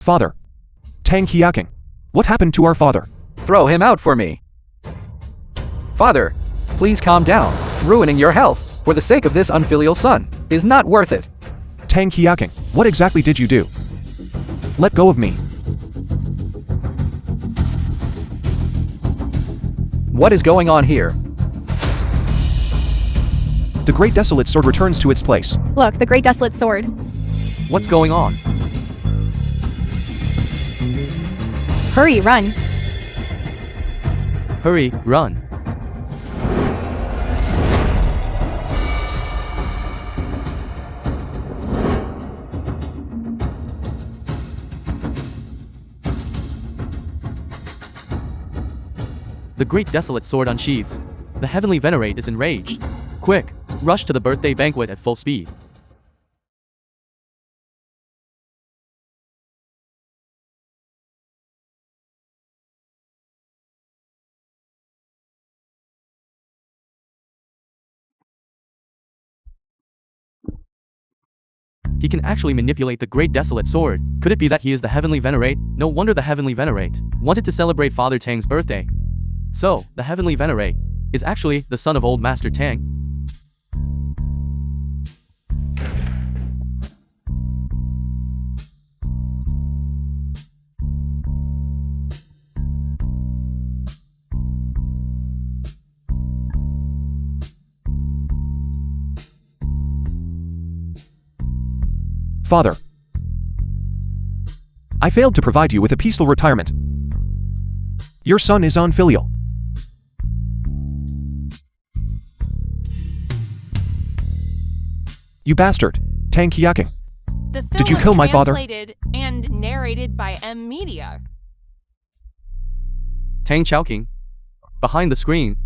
Father. Tang Qiaking. What happened to our father? Throw him out for me. Father, please calm down. Ruining your health, for the sake of this unfilial son, is not worth it. Tang Qiaking, what exactly did you do? Let go of me. What is going on here? The Great Desolate Sword returns to its place. Look, the Great Desolate Sword. What's going on? Hurry, run. Hurry, run. The Great Desolate Sword unsheathes. The Heavenly Venerate is enraged. Quick, rush to the birthday banquet at full speed. He can actually manipulate the Great Desolate Sword. Could it be that he is the Heavenly Venerate? No wonder the Heavenly Venerate wanted to celebrate Father Tang's birthday. So, the Heavenly Venerate is actually the son of Old Master Tang. Father. I failed to provide you with a peaceful retirement. Your son is unfilial. You bastard, Tang Qiaking. The film Did you was kill my father? translated and narrated by M Media. Tang Chowking. Behind the screen.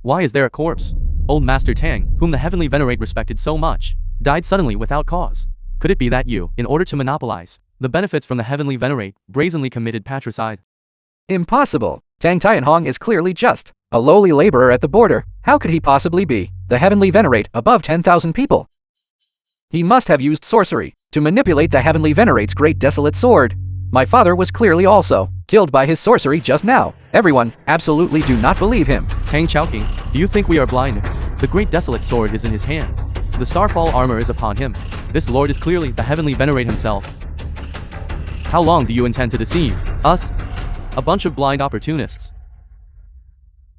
Why is there a corpse? Old Master Tang, whom the Heavenly Venerate respected so much, died suddenly without cause. Could it be that you, in order to monopolize the benefits from the Heavenly Venerate, brazenly committed patricide? Impossible. Tang Tianhong is clearly just a lowly laborer at the border. How could he possibly be the Heavenly Venerate above 10,000 people? He must have used sorcery to manipulate the Heavenly Venerate's Great Desolate Sword. My father was clearly also killed by his sorcery just now. Everyone absolutely do not believe him. Tang Chowking, do you think we are blind? The Great Desolate Sword is in his hand. The Starfall armor is upon him. This lord is clearly the Heavenly Venerate himself. How long do you intend to deceive us? A bunch of blind opportunists.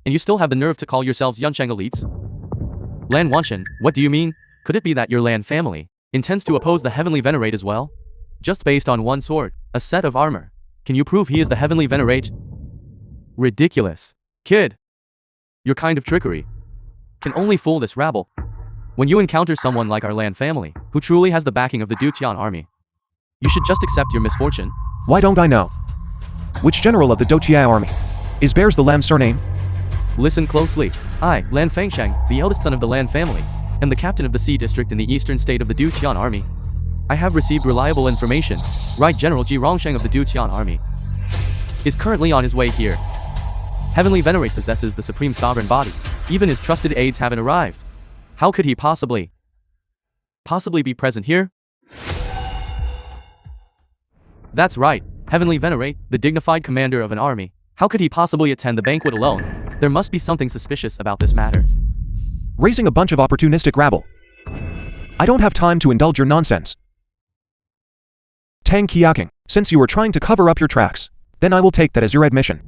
And you still have the nerve to call yourselves Yuncheng elites? Lan Wanshan, what do you mean? Could it be that your Lan family intends to oppose the Heavenly Venerate as well? Just based on one sword, a set of armor. Can you prove he is the Heavenly Venerate? Ridiculous. Kid. Your kind of trickery can only fool this rabble. When you encounter someone like our Lan family, who truly has the backing of the Dutian army, you should just accept your misfortune. Why don't I know? Which general of the Dochia army bears the Lam surname? Listen closely. I, Lan Fangsheng, the eldest son of the Lan family, am the captain of the Sea District in the eastern state of the Dutian army. I have received reliable information. Right General Ji Rongsheng of the Dutian army is currently on his way here. Heavenly Venerate possesses the supreme sovereign body. Even his trusted aides haven't arrived. How could he possibly be present here? That's right, Heavenly Venerate, the dignified commander of an army. How could he possibly attend the banquet alone? There must be something suspicious about this matter. Raising a bunch of opportunistic rabble. I don't have time to indulge your nonsense. Tang Qiaking, since you are trying to cover up your tracks, then I will take that as your admission.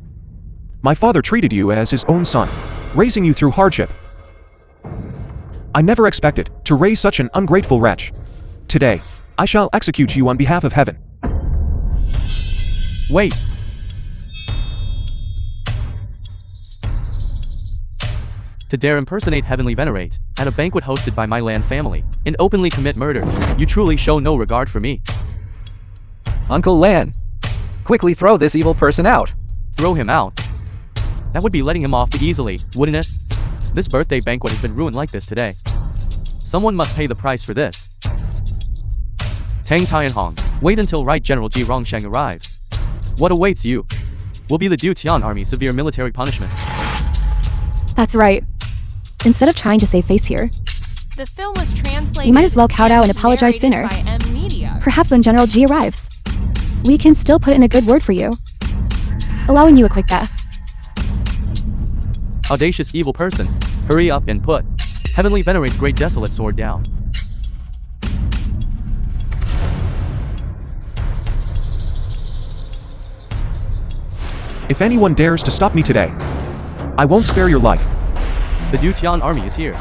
My father treated you as his own son, raising you through hardship. I never expected to raise such an ungrateful wretch. Today, I shall execute you on behalf of heaven. Wait. To dare impersonate Heavenly Venerate at a banquet hosted by my Lan family and openly commit murder, you truly show no regard for me. Uncle Lan, quickly throw this evil person out. Throw him out? That would be letting him off too easily, wouldn't it? This birthday banquet has been ruined like this today. Someone must pay the price for this. Tang Tianhong, wait until Right General Ji Rongsheng arrives. What awaits you will be the Dutian army's severe military punishment. That's right. Instead of trying to save face here, The film was translated. you might as well kowtow and apologize narrated sooner. by M Media. Perhaps when General G arrives. we can still put in a good word for you, allowing you a quick death. Audacious evil person, hurry up and put Heavenly Venerate's great desolate sword down. If anyone dares to stop me today, I won't spare your life. The Dutian army is here.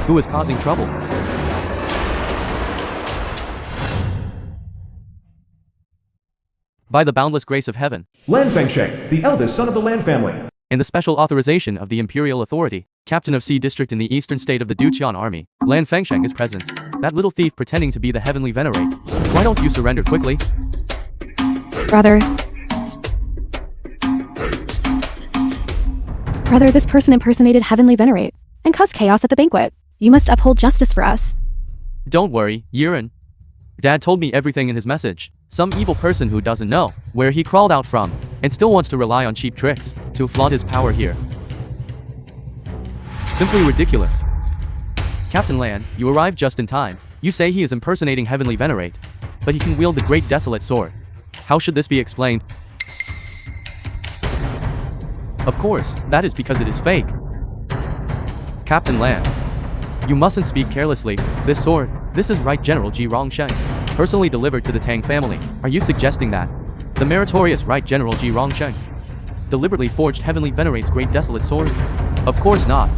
Who is causing trouble? By the boundless grace of heaven, Lan Fengsheng, the eldest son of the Lan family. in the special authorization of the Imperial Authority, Captain of C District in the eastern state of the Dutian army, Lan Fengsheng is present. That little thief pretending to be the Heavenly Venerate. Why don't you surrender quickly? Brother, this person impersonated Heavenly Venerate and caused chaos at the banquet. You must uphold justice for us. Don't worry, Yiren. Dad told me everything in his message. Some evil person who doesn't know where he crawled out from and still wants to rely on cheap tricks to flaunt his power here. Simply ridiculous. Captain Lan, you arrived just in time. You say he is impersonating Heavenly Venerate, but he can wield the great desolate sword. How should this be explained? Of course, that is because it is fake. Captain Lan, you mustn't speak carelessly. This sword, this is Right General Ji Rongsheng, personally delivered to the Tang family. Are you suggesting that the meritorious Right General Ji Rongsheng deliberately forged Heavenly Venerate's great desolate sword? Of course not.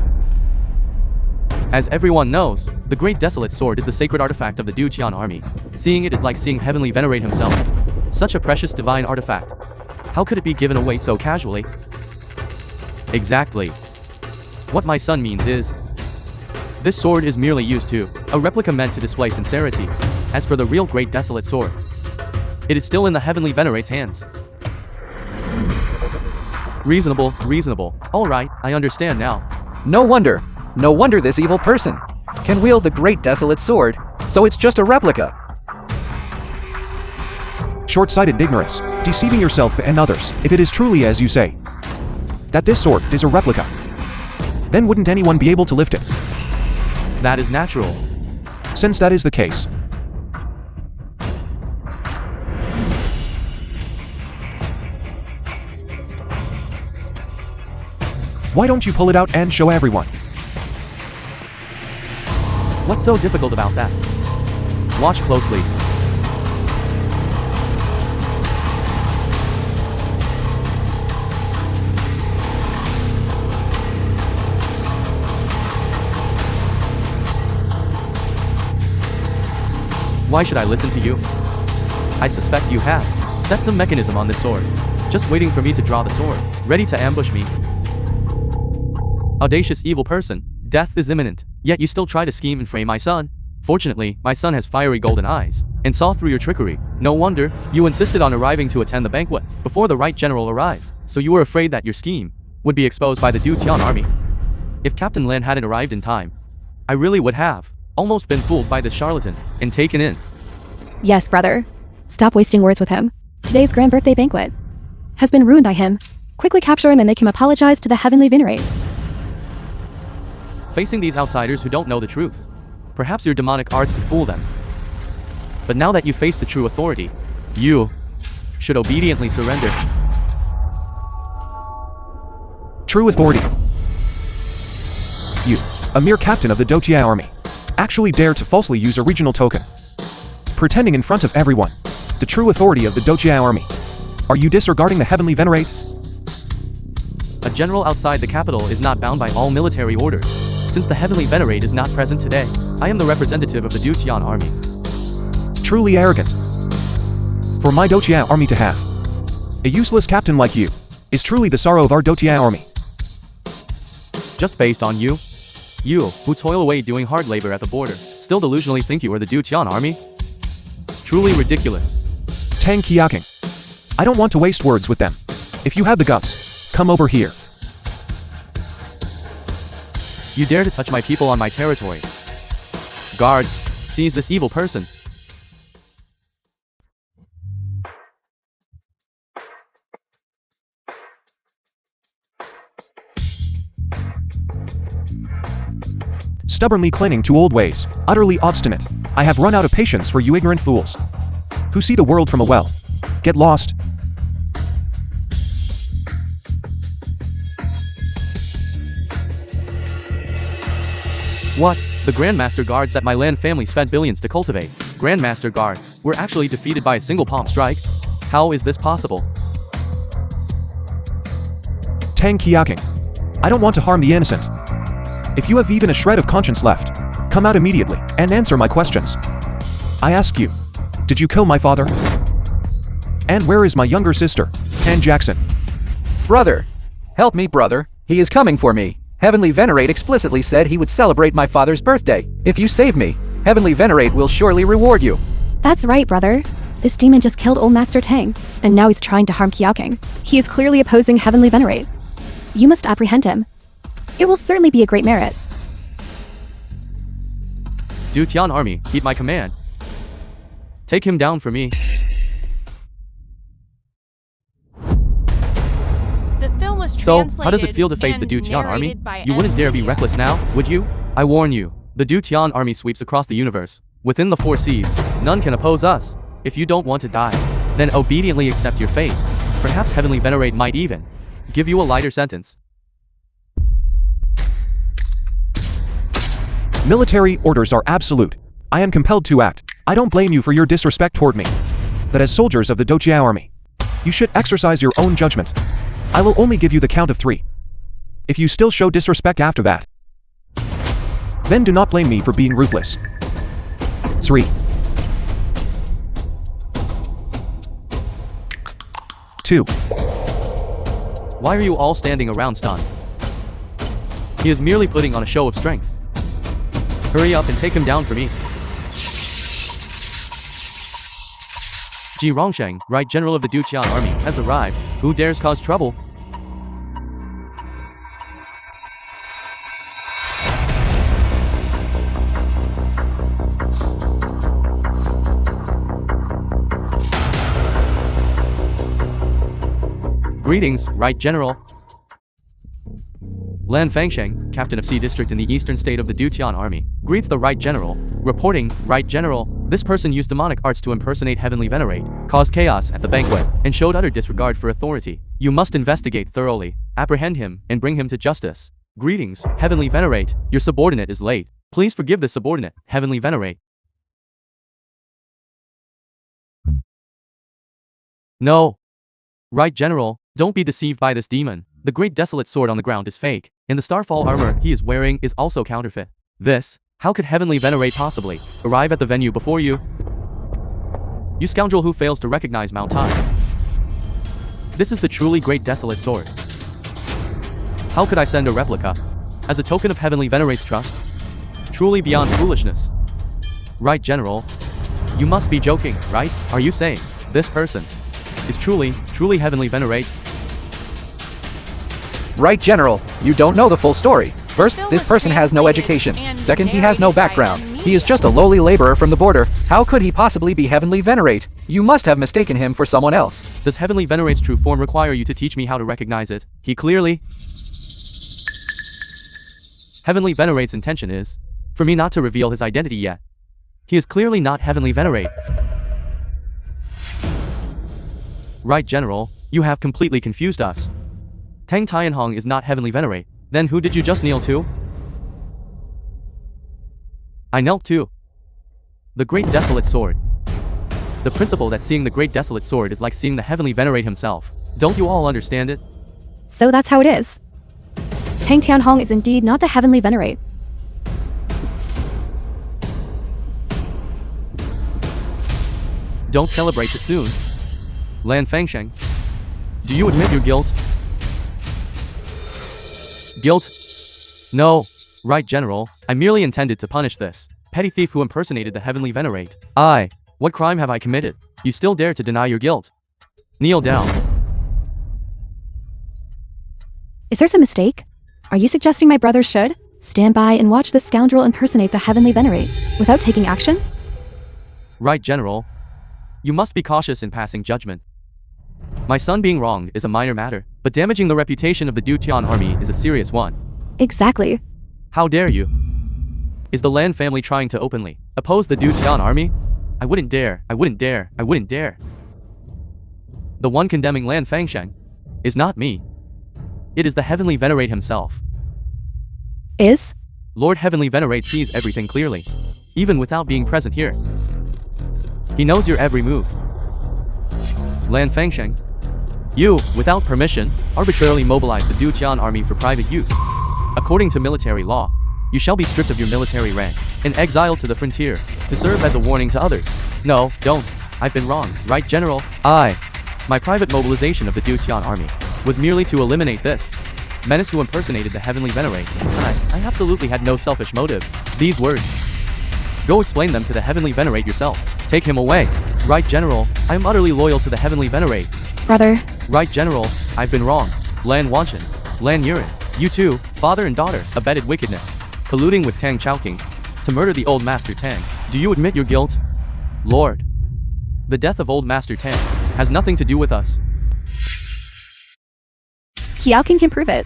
As everyone knows, the great desolate sword is the sacred artifact of the Dutian army. Seeing it is like seeing Heavenly Venerate himself. Such a precious divine artifact. How could it be given away so casually? Exactly. What my son means is, this sword is merely used to, a replica meant to display sincerity. As for the real great desolate sword, it is still in the Heavenly Venerate's hands. Reasonable. Alright, I understand now. No wonder this evil person can wield the great desolate sword, so it's just a replica. Short-sighted ignorance, deceiving yourself and others. If it is truly as you say, that this sword is a replica, then wouldn't anyone be able to lift it? That is natural. Since that is the case, why don't you pull it out and show everyone? What's so difficult about that? Watch closely. Why should I listen to you? I suspect you have set some mechanism on this sword, just waiting for me to draw the sword, ready to ambush me. Audacious evil person, death is imminent, yet you still try to scheme and frame my son. Fortunately, my son has fiery golden eyes, and saw through your trickery. No wonder, you insisted on arriving to attend the banquet, before the right general arrived, so you were afraid that your scheme would be exposed by the Dutian army. If Captain Lan hadn't arrived in time, I really would have almost been fooled by this charlatan, and taken in. Yes, brother. Stop wasting words with him. Today's grand birthday banquet has been ruined by him. Quickly capture him and make him apologize to the Heavenly Venerate. Facing these outsiders who don't know the truth, perhaps your demonic arts could fool them. But now that you face the true authority, you should obediently surrender. True authority. You, a mere captain of the Dutian army, actually dare to falsely use a regional token, pretending in front of everyone the true authority of the Dutian army. Are you disregarding the Heavenly Venerate? A general outside the capital is not bound by all military orders. Since the Heavenly Venerate is not present today, I am the representative of the Dutian army. Truly arrogant. For my Dutian army to have a useless captain like you is truly the sorrow of our Dutian army. Just based on you, who toil away doing hard labor at the border, still delusionally think you are the Dutian army? Truly ridiculous. Tang Qiaking. I don't want to waste words with them. If you have the guts, come over here. You dare to touch my people on my territory. Guards, seize this evil person. Stubbornly clinging to old ways, utterly obstinate. I have run out of patience for you ignorant fools who see the world from a well. Get lost. What? The Grandmaster Guards that my land family spent billions to cultivate. Grandmaster Guard were actually defeated by a single palm strike? How is this possible? Tang Qiaking. I don't want to harm the innocent. If you have even a shred of conscience left, come out immediately and answer my questions. I ask you, did you kill my father? And where is my younger sister, Tan Jackson? Brother! Help me, brother. He is coming for me. Heavenly Venerate explicitly said he would celebrate my father's birthday. If you save me, Heavenly Venerate will surely reward you. That's right, brother. This demon just killed old Master Tang, and now he's trying to harm Qiaking. He is clearly opposing Heavenly Venerate. You must apprehend him. It will certainly be a great merit. Du Tian Army, heed my command. Take him down for me. The film was So, translated how does it feel to face the and Du Tian Army? narrated by You wouldn't dare be media. reckless now, would you? I warn you. The Du Tian Army sweeps across the universe. Within the 4 seas, none can oppose us. If you don't want to die, then obediently accept your fate. Perhaps Heavenly Venerate might even give you a lighter sentence. Military orders are absolute. I am compelled to act. I don't blame you for your disrespect toward me. But as soldiers of the Doujia army, you should exercise your own judgment. I will only give you the count of 3. If you still show disrespect after that, then do not blame me for being ruthless. 3. 2. Why are you all standing around stunned? He is merely putting on a show of strength. Hurry up and take him down for me. Ji Rongsheng, Right General of the Du Tian Army, has arrived. Who dares cause trouble? Greetings, Right General. Lan Fangsheng, Captain of C District in the eastern state of the Du Tian Army, greets the Right General, reporting, Right General, this person used demonic arts to impersonate Heavenly Venerate, caused chaos at the banquet, and showed utter disregard for authority. You must investigate thoroughly, apprehend him, and bring him to justice. Greetings, Heavenly Venerate, your subordinate is late. Please forgive the subordinate, Heavenly Venerate. No. Right General, don't be deceived by this demon. The great desolate sword on the ground is fake, and the starfall armor he is wearing is also counterfeit. How could Heavenly Venerate possibly arrive at the venue before you? You scoundrel who fails to recognize Mount Tang. This is the truly great desolate sword. How could I send a replica? As a token of Heavenly Venerate's trust? Truly beyond foolishness. Right General, you must be joking, right? Are you saying this person is truly Heavenly Venerate? Right, General, you don't know the full story. First, Film this was person has no translated education. and Second, he has no narrated by background. media. He is just a lowly laborer from the border. How could he possibly be Heavenly Venerate? You must have mistaken him for someone else. Does Heavenly Venerate's true form require you to teach me how to recognize it? He clearly... Heavenly Venerate's intention is for me not to reveal his identity yet. He is clearly not Heavenly Venerate. Right, General, you have completely confused us. Tang Tianhong is not Heavenly Venerate. Then who did you just kneel to? I knelt to the Great Desolate Sword. The principle that seeing the Great Desolate Sword is like seeing the Heavenly Venerate himself. Don't you all understand it? So that's how it is. Tang Tianhong is indeed not the Heavenly Venerate. Don't celebrate too soon. Lan Fangsheng, do you admit your guilt? Guilt? No. Right, General, I merely intended to punish this petty thief who impersonated the Heavenly Venerate. What crime have I committed? You still dare to deny your guilt? Kneel down. Is there some mistake? Are you suggesting my brother should stand by and watch this scoundrel impersonate the Heavenly Venerate without taking action? Right, General. You must be cautious in passing judgment. My son being wronged is a minor matter, but damaging the reputation of the Du Tian army is a serious one. Exactly. How dare you? Is the Lan family trying to openly oppose the Du Tian army? I wouldn't dare. The one condemning Lan Fangsheng is not me. It is the Heavenly Venerate himself. Is? Lord Heavenly Venerate sees everything clearly, even without being present here. He knows your every move. Lan Fangsheng, you, without permission, arbitrarily mobilized the Dutian army for private use. According to military law, you shall be stripped of your military rank and exiled to the frontier to serve as a warning to others. No, don't. I've been wrong, right, General? My private mobilization of the Dutian army was merely to eliminate this menace who impersonated the Heavenly Venerate. I absolutely had no selfish motives. These words. Go explain them to the Heavenly Venerate yourself. Take him away. Right, General. I am utterly loyal to the Heavenly Venerate. Brother. Right, General. I've been wrong. Lan Wanshan. Lan Yurin. You two, father and daughter, abetted wickedness, colluding with Tang Chowking to murder the old Master Tang. Do you admit your guilt? Lord. The death of old Master Tang has nothing to do with us. Qiaoqing can prove it.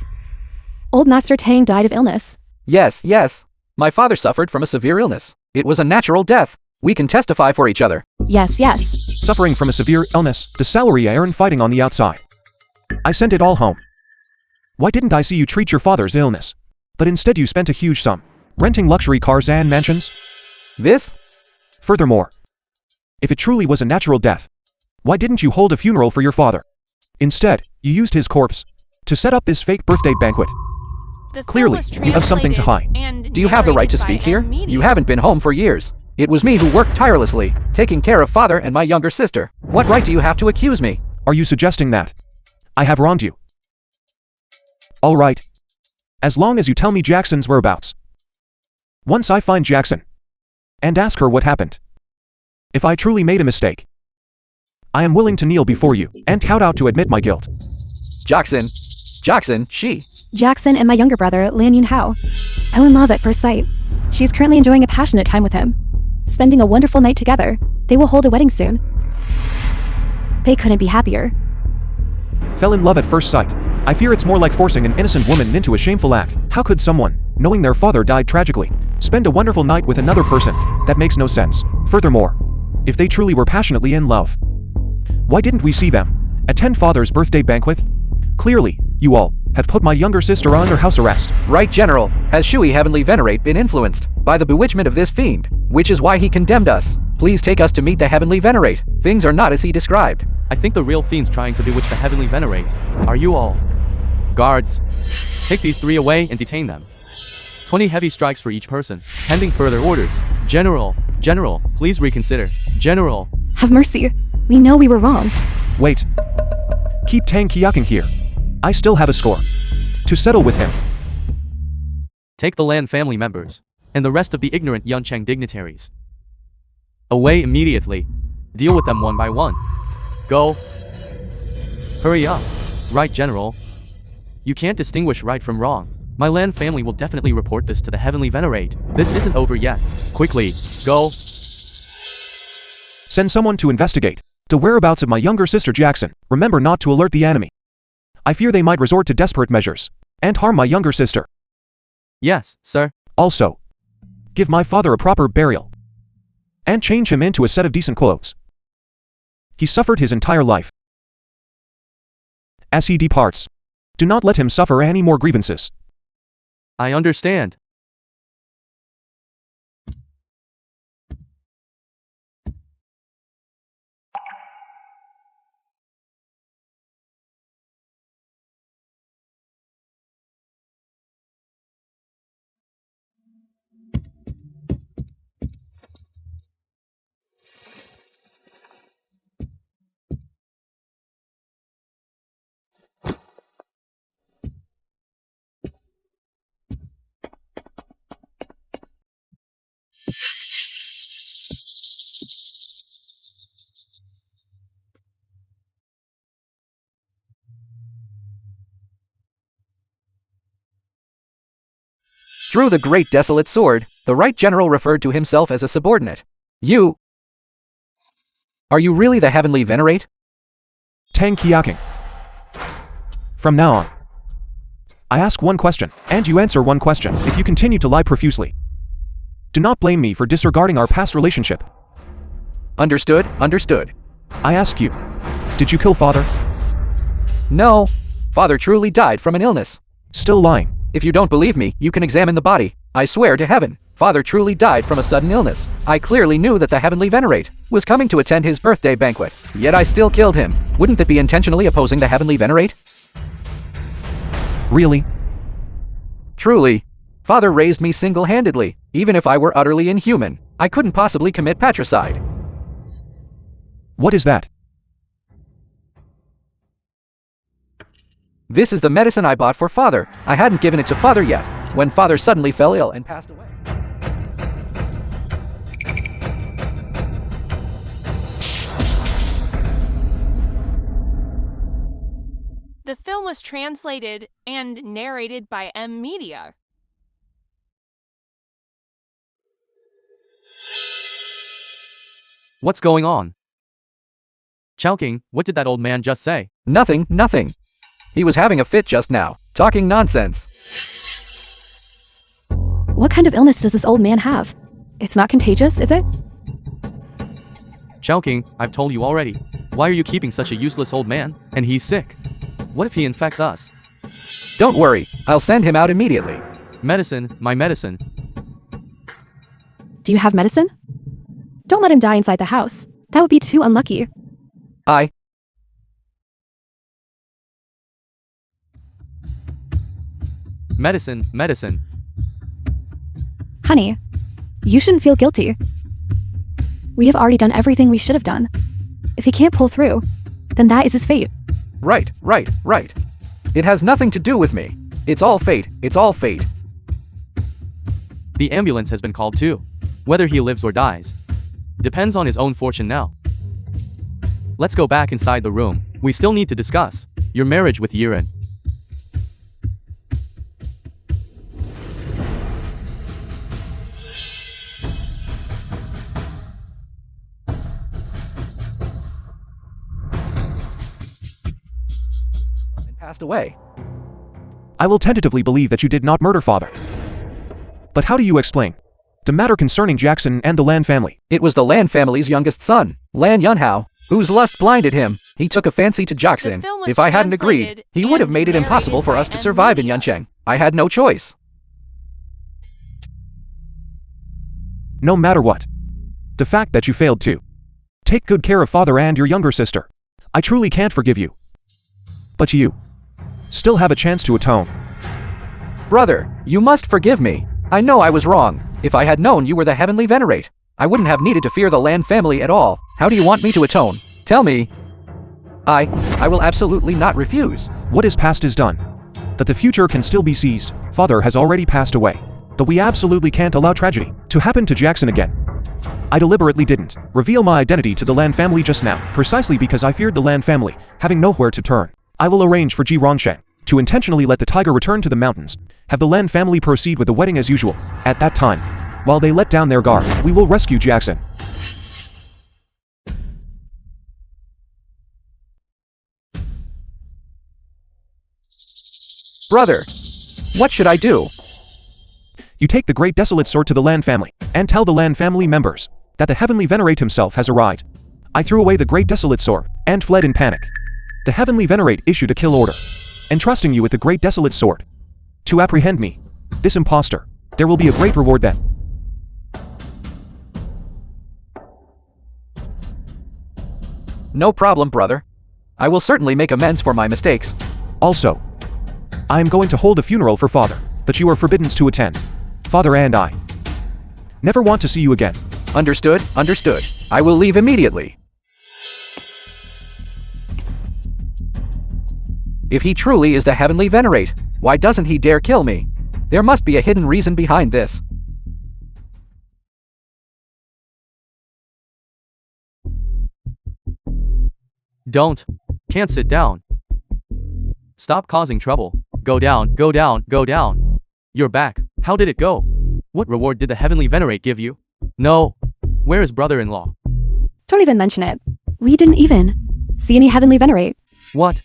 Old Master Tang died of illness. Yes, yes. My father suffered from a severe illness. It was a natural death. We can testify for each other. Yes, yes. Suffering from a severe illness, the salary I earn fighting on the outside. I sent it all home. Why didn't I see you treat your father's illness? But instead you spent a huge sum, renting luxury cars and mansions? This? Furthermore, if it truly was a natural death, why didn't you hold a funeral for your father? Instead, you used his corpse to set up this fake birthday banquet. The film Clearly, was you have something to translated hide. and Do you have the right to narrated speak by here? M Media. You haven't been home for years. It was me who worked tirelessly, taking care of father and my younger sister. What right do you have to accuse me? Are you suggesting that I have wronged you? All right. As long as you tell me Jackson's whereabouts. Once I find Jackson and ask her what happened, if I truly made a mistake, I am willing to kneel before you and count out to admit my guilt. Jackson, she. Jackson and my younger brother, Lan Yunhao, fell in love at first sight. She's currently enjoying a passionate time with him, spending a wonderful night together. They will hold a wedding soon. They couldn't be happier. Fell in love at first sight. I fear it's more like forcing an innocent woman into a shameful act. How could someone, knowing their father died tragically, spend a wonderful night with another person? That makes no sense. Furthermore, if they truly were passionately in love, why didn't we see them attend father's birthday banquet? Clearly, you all have put my younger sister under house arrest. Right, General. Has Shui Heavenly Venerate been influenced by the bewitchment of this fiend, which is why he condemned us? Please take us to meet the Heavenly Venerate. Things are not as he described. I think the real fiend's trying to bewitch the Heavenly Venerate. Are you all? Guards, take these three away and detain them. 20 heavy strikes for each person, pending further orders. General, please reconsider. General. Have mercy. We know we were wrong. Wait. Keep Tang Qiaoqing here. I still have a score to settle with him. Take the Lan family members and the rest of the ignorant Yuncheng dignitaries away immediately. Deal with them one by one. Go. Hurry up. Right, General. You can't distinguish right from wrong. My Lan family will definitely report this to the Heavenly Venerate. This isn't over yet. Quickly, go. Send someone to investigate the whereabouts of my younger sister Jackson. Remember not to alert the enemy. I fear they might resort to desperate measures and harm my younger sister. Yes, sir. Also, give my father a proper burial and change him into a set of decent clothes. He suffered his entire life. As he departs, do not let him suffer any more grievances. I understand. Through the great desolate sword, the right general referred to himself as a subordinate. You... Are you really the Heavenly Venerate? Tang Qiaoqing. From now on, I ask one question, and you answer one question. If you continue to lie profusely, do not blame me for disregarding our past relationship. Understood, understood. I ask you, Did you kill father? No. Father truly died from an illness. Still lying. If you don't believe me, you can examine the body. I swear to heaven, Father truly died from a sudden illness. I clearly knew that the Heavenly Venerate was coming to attend his birthday banquet, yet I still killed him. Wouldn't that be intentionally opposing the Heavenly Venerate? Really? Truly. Father raised me single-handedly. Even if I were utterly inhuman, I couldn't possibly commit patricide. What is that? This is the medicine I bought for Father. I hadn't given it to Father yet, when Father suddenly fell ill and passed away. The film was translated and narrated by Media. What's going on? Chowking, what did that old man just say? Nothing, nothing. He was having a fit just now, talking nonsense. What kind of illness does this old man have? It's not contagious, is it? Chowking, I've told you already. Why are you keeping such a useless old man? And he's sick. What if he infects us? Don't worry, I'll send him out immediately. Medicine, my medicine. Do you have medicine? Don't let him die inside the house. That would be too unlucky. Medicine, medicine. Honey, you shouldn't feel guilty. We have already done everything we should have done. If he can't pull through, then that is his fate. Right. It has nothing to do with me. It's all fate, it's all fate. The ambulance has been called too. Whether he lives or dies depends on his own fortune now. Let's go back inside the room. We still need to discuss your marriage with Yiren. Passed away. I will tentatively believe that you did not murder father. But how do you explain the matter concerning Jackson and the Lan family? It was the Lan family's youngest son, Lan Yunhao, whose lust blinded him. He took a fancy to Jackson. The film was If I hadn't agreed, translated he would have and made it impossible narrated for by us to survive in Media. Yuncheng. I had no choice. No matter what, the fact that you failed to take good care of father and your younger sister, I truly can't forgive you. But you still have a chance to atone. Brother, you must forgive me. I know I was wrong. If I had known you were the Heavenly Venerate, I wouldn't have needed to fear the Lan family at all. How do you want me to atone? Tell me. I will absolutely not refuse. What is past is done. That the future can still be seized. Father has already passed away. But we absolutely can't allow tragedy to happen to Jackson again. I deliberately didn't reveal my identity to the Lan family just now, precisely because I feared the Lan family having nowhere to turn. I will arrange for Ji Rongsheng to intentionally let the tiger return to the mountains, have the Lan family proceed with the wedding as usual. At that time, while they let down their guard, we will rescue Jackson. Brother, what should I do? You take the great desolate sword to the Lan family, and tell the Lan family members that the Heavenly Venerate himself has arrived. I threw away the great desolate sword, and fled in panic. The Heavenly Venerate issued a kill order, entrusting you with the great desolate sword. To apprehend me, this impostor, there will be a great reward then. No problem, brother. I will certainly make amends for my mistakes. Also, I am going to hold a funeral for father, but you are forbidden to attend. Father and I never want to see you again. Understood, understood. I will leave immediately. If he truly is the Heavenly Venerate, why doesn't he dare kill me? There must be a hidden reason behind this. Can't sit down. Stop causing trouble. Go down, go down, go down. You're back. How did it go? What reward did the Heavenly Venerate give you? No. Where is brother-in-law? Don't even mention it. We didn't even see any Heavenly Venerate. What?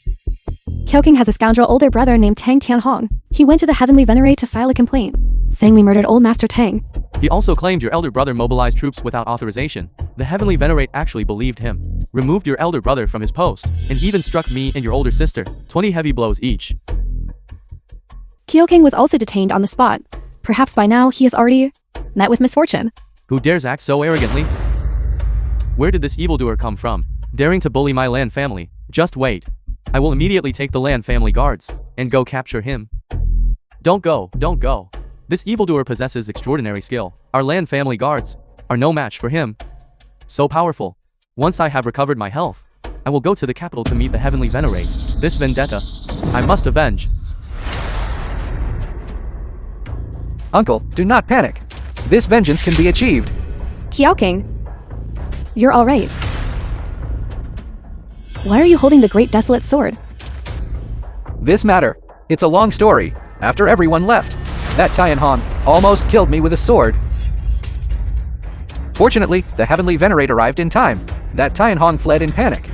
Kyoking has a scoundrel older brother named Tang Tianhong. He went to the Heavenly Venerate to file a complaint, saying we murdered old Master Tang. He also claimed your elder brother mobilized troops without authorization. The Heavenly Venerate actually believed him. removed your elder brother from his post, and even struck me and your older sister, 20 heavy blows each. King was also detained on the spot. Perhaps by now he has already met with misfortune. Who dares act so arrogantly? Where did this evildoer come from, daring to bully my Lan family? Just wait. I will immediately take the Lan family guards, and go capture him. Don't go, don't go. This evildoer possesses extraordinary skill. Our Lan family guards are no match for him. So powerful. Once I have recovered my health, I will go to the capital to meet the Heavenly Venerate. This vendetta, I must avenge. Uncle, do not panic. This vengeance can be achieved. King, you're all right. Why are you holding the great desolate sword? This matter, it's a long story. After everyone left, that Tang Hong almost killed me with a sword. Fortunately, the Heavenly Venerate arrived in time. That Tang Hong fled in panic.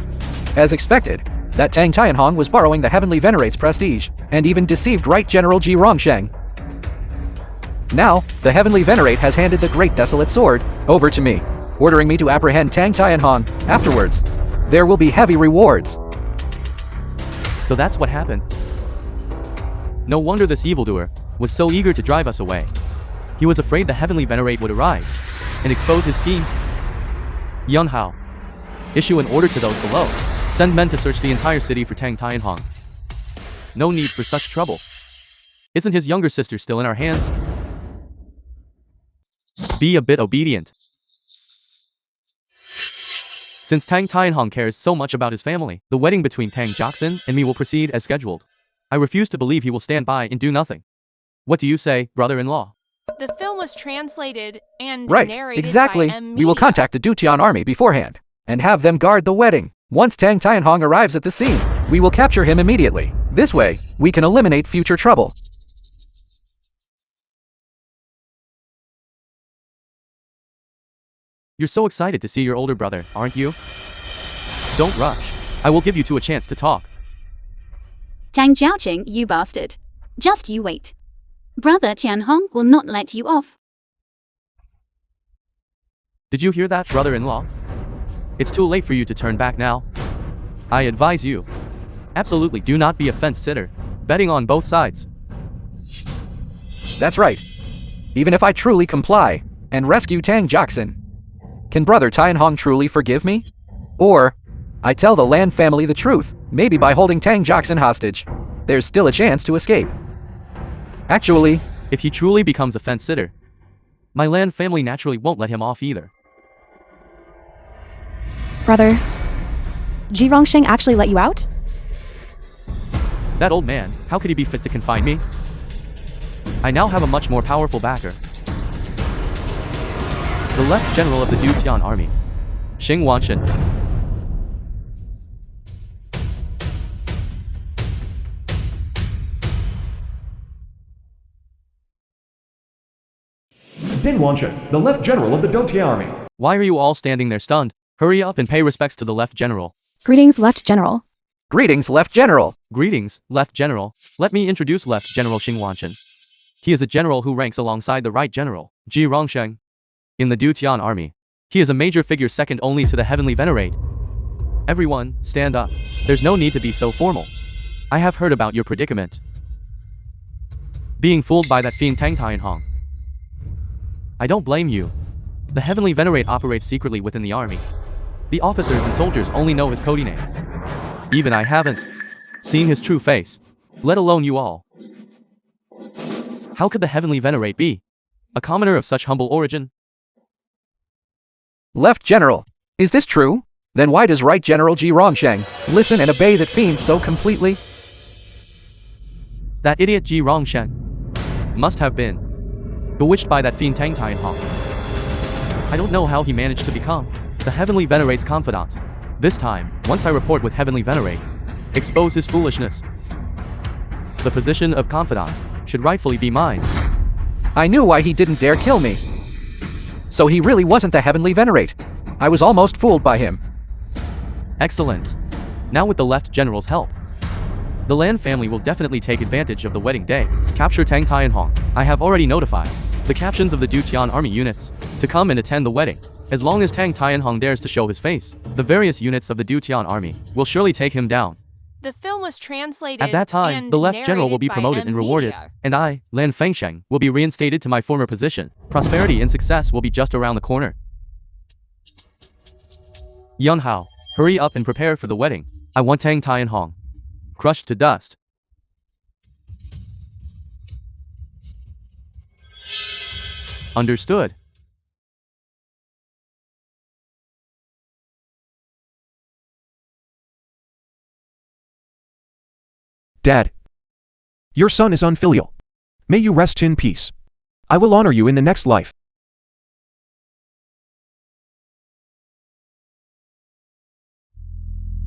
As expected, that Tang Hong was borrowing the Heavenly Venerate's prestige, and even deceived Right General Ji Rongsheng. Now, the Heavenly Venerate has handed the Great Desolate Sword over to me, ordering me to apprehend Tang Hong. Afterwards, there will be heavy rewards. So that's what happened. No wonder this evildoer was so eager to drive us away. He was afraid the Heavenly Venerate would arrive and expose his scheme. Yun Hao, issue an order to those below. Send men to search the entire city for Tang Hong. No need for such trouble. Isn't his younger sister still in our hands? Be a bit obedient. Since Tang Hong cares so much about his family, the wedding between Tang Jiaxin and me will proceed as scheduled. I refuse to believe he will stand by and do nothing. What do you say, brother-in-law? The film was translated and Right, narrated exactly. by M We will Media. contact the Dutian army beforehand and have them guard the wedding. Once Tang Hong arrives at the scene, we will capture him immediately. This way, we can eliminate future trouble. You're so excited to see your older brother, aren't you? Don't rush. I will give you two a chance to talk. Tang Jiaoqing, you bastard. Just you wait. Brother Tian Hong will not let you off. Did you hear that, brother-in-law? It's too late for you to turn back now. I advise you. Absolutely do not be a fence-sitter, betting on both sides. That's right. Even if I truly comply and rescue Tang Jiaxin, can Brother Tang Hong truly forgive me? Or, I tell the Lan family the truth, maybe by holding Tang Jiaxin hostage, there's still a chance to escape. Actually, If he truly becomes a fence-sitter, my Lan family naturally won't let him off either. Brother, Ji Rongsheng actually let you out? That old man, how could he be fit to confine me? I now have a much more powerful backer. The left general of the Dutian army, Xing Wanshan. Ding Wanchen, the left general of the Dotye army. Why are you all standing there stunned? Hurry up and pay respects to the left general. Greetings, Left General. greetings, Left General. Greetings, Left General. Let me introduce Left General Xing Wanshan. He is a general who ranks alongside the Right General, Ji Rongsheng, in the Dutian army. He is a major figure second only to the Heavenly Venerate. Everyone, stand up. There's no need to be so formal. I have heard about your predicament. Being fooled by that fiend Tang Hong. I don't blame you. The Heavenly Venerate operates secretly within the army. The officers and soldiers only know his code name. Even I haven't seen his true face, let alone you all. How could the Heavenly Venerate be a commoner of such humble origin? Left General, is this true? Then why does Right General Ji Rongsheng listen and obey that fiend so completely? That idiot Ji Rongsheng must have been bewitched by that fiend Tang Hong. I don't know how he managed to become the Heavenly Venerate's confidant. This time, once I report with Heavenly Venerate, expose his foolishness. The position of confidant should rightfully be mine. I knew why he didn't dare kill me. So he really wasn't the Heavenly Venerate. I was almost fooled by him. Excellent. Now with the Left General's help, the Lan family will definitely take advantage of the wedding day. Capture Tang Hong. I have already notified the captions of the Dutian army units, to come and attend the wedding. As long as Tang Tianhong dares to show his face, the various units of the Dutian army will surely take him down. The film was translated At that time, and the left general will be narrated by promoted and rewarded, Media. and I, Lan Fengsheng, will be reinstated to my former position. Prosperity and success will be just around the corner. Yunhao, hurry up and prepare for the wedding. I want Tang Tianhong crushed to dust. Understood. Dad. Your son is unfilial. May you rest in peace. I will honor you in the next life.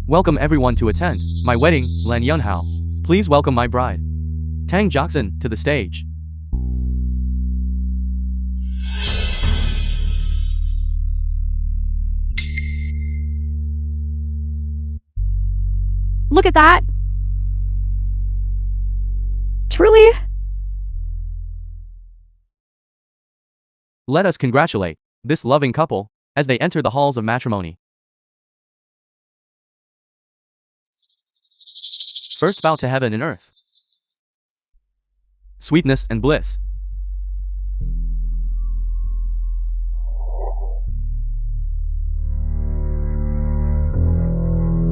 Welcome everyone to attend my wedding, Lan Yunhao. Please welcome my bride, Tang Jiaxin, to the stage. Look at that! Truly? Let us congratulate this loving couple as they enter the halls of matrimony. First bow to heaven and earth. Sweetness and bliss.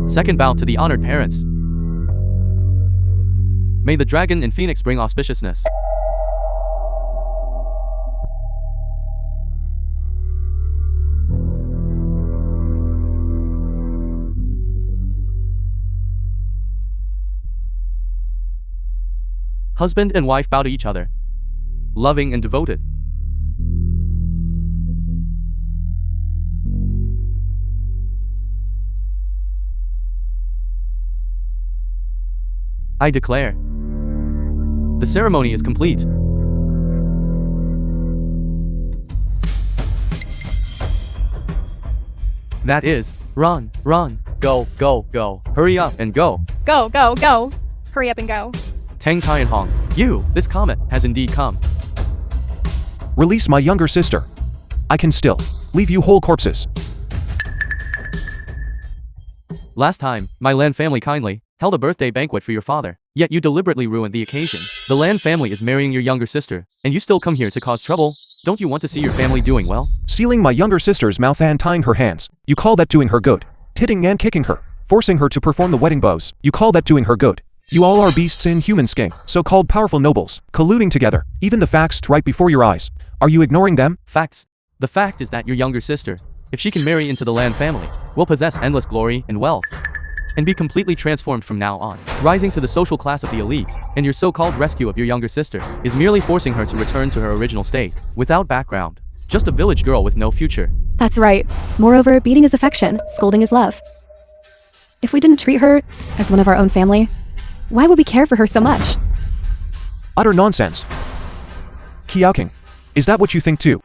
Second bow to the honored parents. May the dragon and phoenix bring auspiciousness. Husband and wife bow to each other, loving and devoted. I declare, the ceremony is complete. That is, run, run, go, go, go, hurry up and go. Go, go, go. Hurry up and go. Tang Tianhong, this comet has indeed come. Release my younger sister. I can still leave you whole corpses. Last time, my Lan family kindly held a birthday banquet for your father, yet you deliberately ruined the occasion. The Lan family is marrying your younger sister, and you still come here to cause trouble. Don't you want to see your family doing well? Sealing my younger sister's mouth and tying her hands. You call that doing her good? Hitting and kicking her, forcing her to perform the wedding vows. You call that doing her good? You all are beasts in human skin, so-called powerful nobles, colluding together, even the facts right before your eyes. Are you ignoring them? Facts. The fact is that your younger sister, if she can marry into the Lan family, will possess endless glory and wealth, and be completely transformed from now on, rising to the social class of the elite, and your so-called rescue of your younger sister is merely forcing her to return to her original state, without background. Just a village girl with no future. That's right. Moreover, beating is affection, scolding is love. If we didn't treat her as one of our own family, why would we care for her so much? Utter nonsense. Qiaoqing, is that what you think too?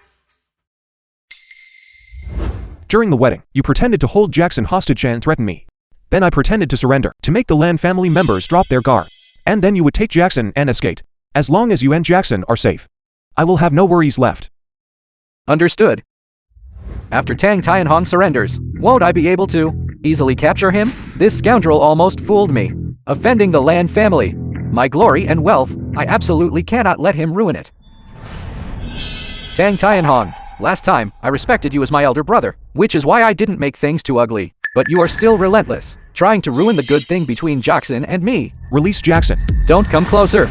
During the wedding, you pretended to hold Jackson hostage and threaten me. Then I pretended to surrender, to make the Lan family members drop their guard. And then you would take Jackson and escape. As long as you and Jackson are safe, I will have no worries left. Understood. After Tang Tianhong surrenders, won't I be able to easily capture him? This scoundrel almost fooled me, offending the Lan family. My glory and wealth, I absolutely cannot let him ruin it. Tang Tianhong, last time, I respected you as my elder brother, which is why I didn't make things too ugly. But you are still relentless, trying to ruin the good thing between Jackson and me. Release Jackson. Don't come closer.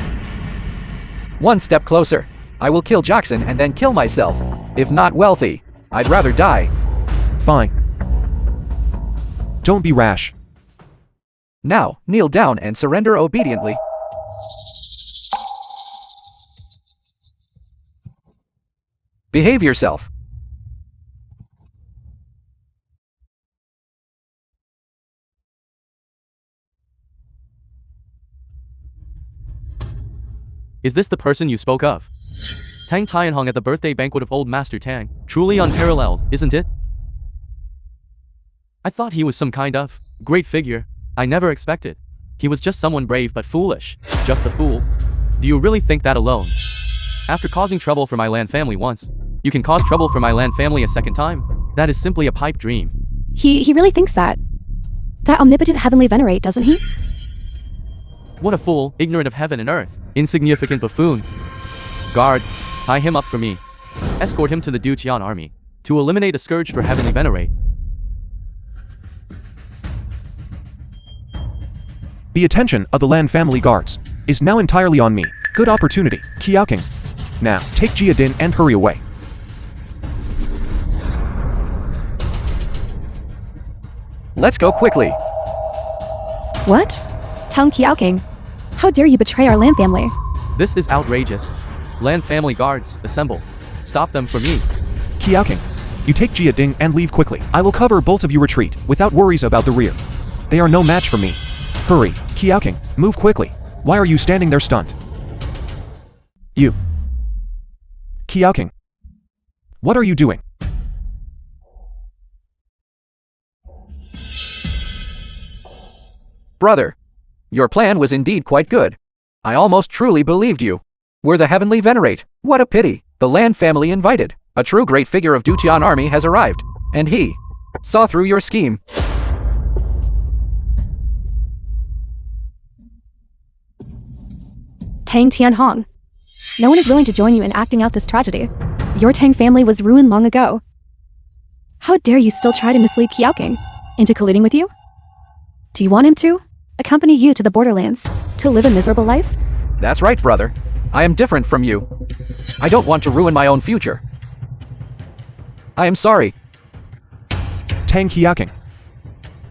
One step closer. I will kill Jackson and then kill myself. If not wealthy, I'd rather die. Fine. Don't be rash. Now, kneel down and surrender obediently. Behave yourself. Is this the person you spoke of? Tang Tianhong at the birthday banquet of old Master Tang. Truly unparalleled, isn't it? I thought he was some kind of great figure. I never expected. He was just someone brave but foolish. Just a fool. Do you really think that alone? After causing trouble for my land family once, you can cause trouble for my land family a second time? That is simply a pipe dream. He really thinks that. That omnipotent heavenly venerate, doesn't he? What a fool, ignorant of heaven and earth. Insignificant buffoon. Guards, tie him up for me. Escort him to the Duqian army, to eliminate a scourge for heavenly venerate. The attention of the Lan family guards is now entirely on me. Good opportunity, Qiaoqing. Now, take Jia Din and hurry away. Let's go quickly. What? Tang Qiaoqing, how dare you betray our Lan family? This is outrageous. Land family guards, assemble. Stop them for me. Qiaoqing, you take Jia Ding and leave quickly. I will cover both of you retreat, without worries about the rear. They are no match for me. Hurry, Qiaoqing, move quickly. Why are you standing there stunned? You. Qiaoqing. What are you doing? Brother, your plan was indeed quite good. I almost truly believed you. We're the heavenly venerate. What a pity. The Lan family invited. A true great figure of Duqian army has arrived. And he saw through your scheme. Tang Tianhong. No one is willing to join you in acting out this tragedy. Your Tang family was ruined long ago. How dare you still try to mislead Qiaoqing into colluding with you? Do you want him to accompany you to the borderlands to live a miserable life? That's right, brother. I am different from you. I don't want to ruin my own future. I am sorry. Tang Qiaoqing.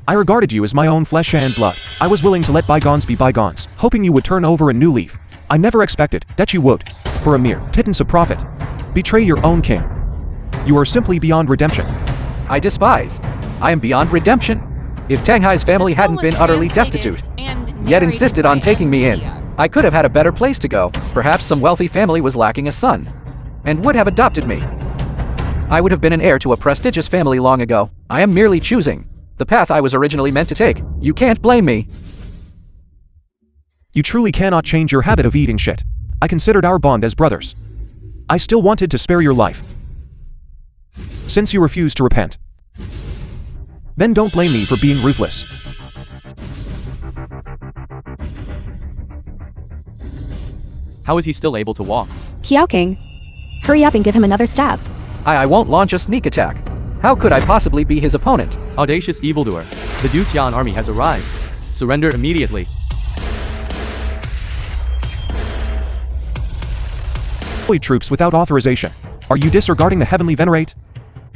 I regarded you as my own flesh and blood. I was willing to let bygones be bygones, hoping you would turn over a new leaf. I never expected that you would, for a mere pittance of profit, betray your own king. You are simply beyond redemption. I despise. I am beyond redemption. If Tang Hai's family hadn't been utterly destitute, yet insisted on taking me in, I could have had a better place to go. Perhaps some wealthy family was lacking a son, and would have adopted me. I would have been an heir to a prestigious family long ago. I am merely choosing the path I was originally meant to take. You can't blame me. You truly cannot change your habit of eating shit. I considered our bond as brothers. I still wanted to spare your life. Since you refused to repent, then don't blame me for being ruthless. How is he still able to walk? Qiaoqing, hurry up and give him another stab. I won't launch a sneak attack. How could I possibly be his opponent? Audacious evildoer. The Duqian army has arrived. Surrender immediately. Deploy troops without authorization. Are you disregarding the heavenly venerate?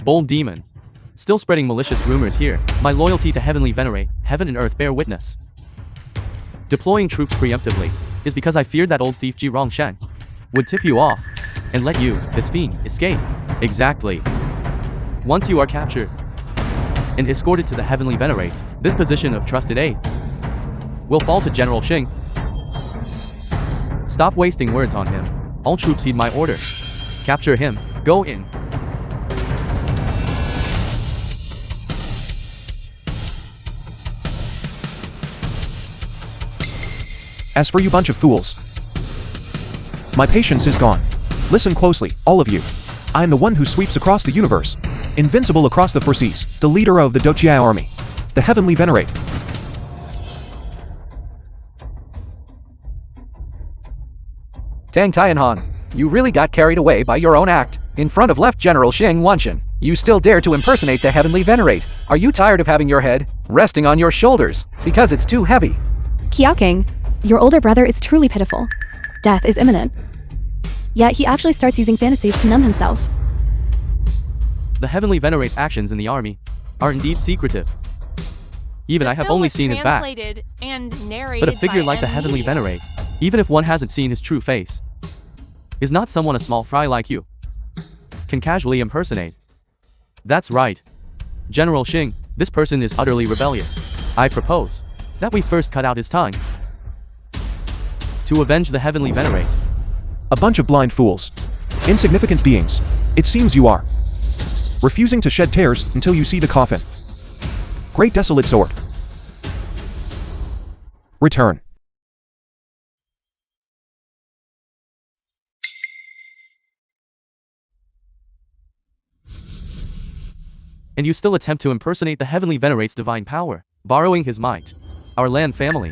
Bold demon. Still spreading malicious rumors here. My loyalty to heavenly venerate, heaven and earth bear witness. Deploying troops preemptively is because I feared that old thief Ji Rongsheng would tip you off and let you, this fiend, escape. Exactly. Once you are captured and escorted to the heavenly venerate, this position of trusted aid will fall to General Xing. Stop wasting words on him. All troops heed my order. Capture him. Go in. As for you bunch of fools, my patience is gone. Listen closely, all of you. I am the one who sweeps across the universe, invincible across the four seas, the leader of the Duqian army, the heavenly venerate. Tang Tianhong, you really got carried away by your own act. In front of Left General Xing Wanshan, you still dare to impersonate the heavenly venerate. Are you tired of having your head resting on your shoulders because it's too heavy? Qiaoqing, your older brother is truly pitiful. Death is imminent. Yet he actually starts using fantasies to numb himself. The heavenly venerate's actions in the army are indeed secretive. Even I have only seen his back. But a figure like the heavenly venerate, even if one hasn't seen his true face, is not someone a small fry like you can casually impersonate. That's right. General Xing, this person is utterly rebellious. I propose that we first cut out his tongue to avenge the heavenly venerate. A bunch of blind fools. Insignificant beings. It seems you are. Refusing to shed tears until you see the coffin. Great desolate sword. Return. and you still attempt to impersonate the heavenly venerate's divine power, borrowing his might. Our land family.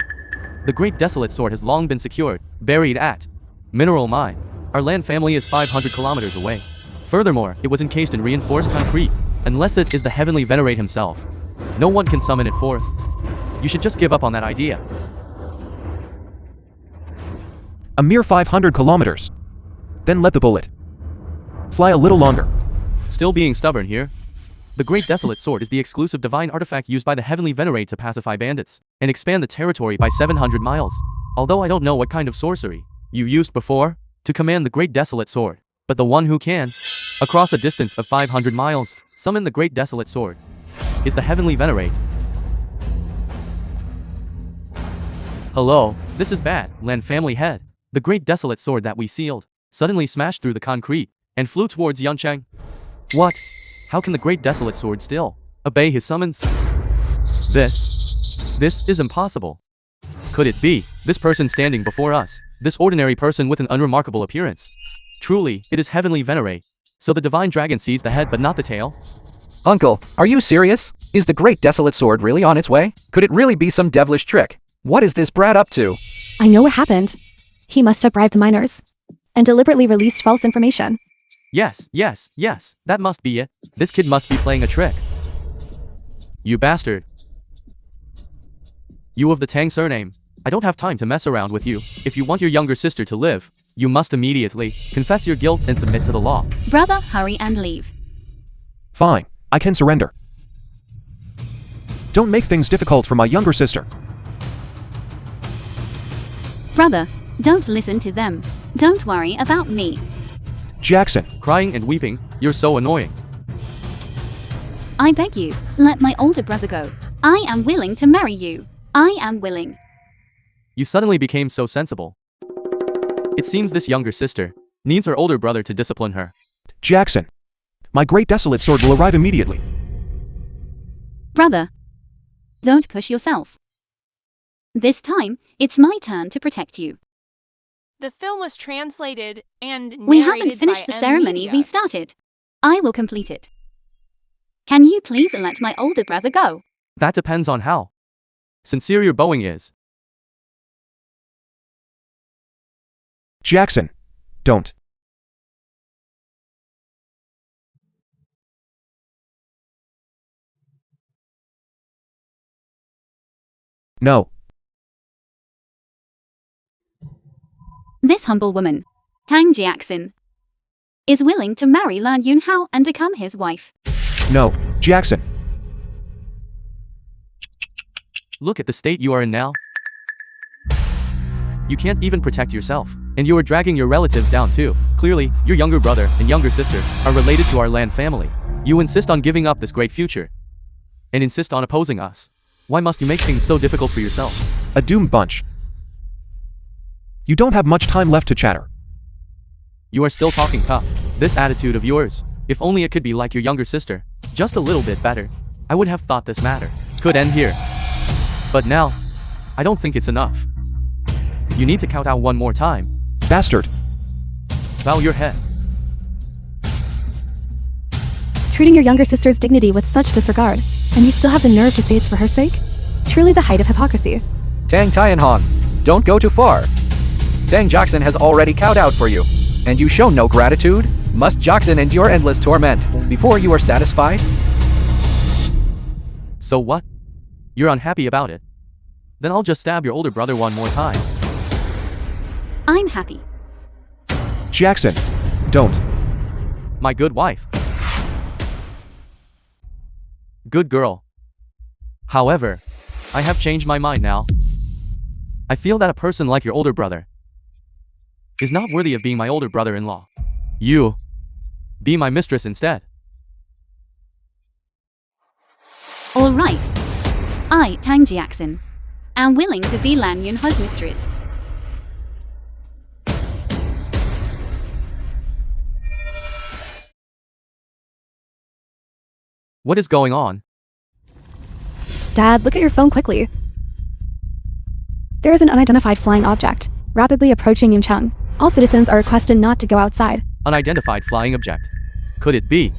The great desolate sword has long been secured, buried at Mineral Mine. Our land family is 500 kilometers away. Furthermore, it was encased in reinforced concrete. Unless it is the heavenly venerate himself, no one can summon it forth. You should just give up on that idea. A mere 500 kilometers. Then let the bullet fly a little longer. Still being stubborn here? The Great Desolate Sword is the exclusive divine artifact used by the Heavenly Venerate to pacify bandits and expand the territory by 700 miles. Although I don't know what kind of sorcery you used before to command the Great Desolate Sword, but the one who can, across a distance of 500 miles, summon the Great Desolate Sword is the Heavenly Venerate. Hello, this is bad, land family head. The Great Desolate Sword that we sealed suddenly smashed through the concrete and flew towards Yuncheng. What? How can the Great Desolate Sword still obey his summons? This is impossible. Could it be this person standing before us, this ordinary person with an unremarkable appearance? Truly, it is Heavenly Venerate. So the divine dragon sees the head but not the tail? Uncle, are you serious? Is the Great Desolate Sword really on its way? Could it really be some devilish trick? What is this brat up to? I know what happened. He must have bribed the miners and deliberately released false information. Yes, that must be it. This kid must be playing a trick. You bastard. You of the Tang surname. I don't have time to mess around with you. If you want your younger sister to live, you must immediately confess your guilt and submit to the law. Brother, hurry and leave. Fine, I can surrender. Don't make things difficult for my younger sister. Brother, don't listen to them. Don't worry about me. Jackson. Crying and weeping, you're so annoying. I beg you, let my older brother go. I am willing to marry you. I am willing. You suddenly became so sensible. It seems this younger sister needs her older brother to discipline her. Jackson. My Great Desolate Sword will arrive immediately. Brother, don't push yourself. This time, it's my turn to protect you. The film was translated and narrated We haven't finished by the ceremony Media. we started. I will complete it. Can you please let my older brother go? That depends on how sincere your bowing is. Jackson. Don't. No. This humble woman, Tang Jiaxin, is willing to marry Lan Yunhao and become his wife. No. Jackson. Look at the state you are in now. You can't even protect yourself, and you are dragging your relatives down too. Clearly, your younger brother and younger sister are related to our land family. You insist on giving up this great future, and insist on opposing us. Why must you make things so difficult for yourself? A doomed bunch. You don't have much time left to chatter. You are still talking tough. This attitude of yours, if only it could be like your younger sister, just a little bit better, I would have thought this matter could end here. But now, I don't think it's enough. You need to count out one more time. Bastard. Bow your head. Treating your younger sister's dignity with such disregard, and you still have the nerve to say it's for her sake? Truly the height of hypocrisy. Tang Tianhong, don't go too far. Tang Jackson has already cowed out for you, and you show no gratitude? Must Jackson endure endless torment before you are satisfied? So what? You're unhappy about it? Then I'll just stab your older brother one more time. I'm happy. Jackson. Don't. My good wife. Good girl. However, I have changed my mind now. I feel that a person like your older brother is not worthy of being my older brother-in-law. You, be my mistress instead. All right. I, Tang Jiaxin, am willing to be Lan Yunhao's mistress. What is going on? Dad, look at your phone quickly. There is an unidentified flying object, rapidly approaching Yuncheng. All citizens are requested not to go outside. Unidentified flying object. Could it be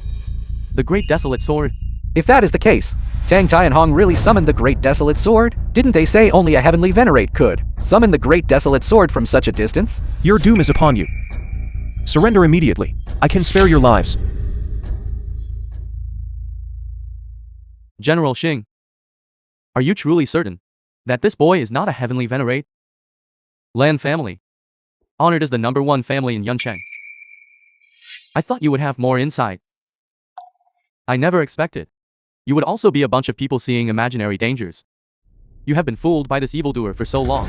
the Great Desolate Sword? If that is the case, Tang Tianhong really summoned the Great Desolate Sword? Didn't they say only a heavenly venerate could summon the Great Desolate Sword from such a distance? Your doom is upon you. Surrender immediately. I can spare your lives. General Xing, are you truly certain that this boy is not a heavenly venerate? Lan family, honored as the #1 family in Yuncheng. I thought you would have more insight. I never expected you would also be a bunch of people seeing imaginary dangers. You have been fooled by this evildoer for so long.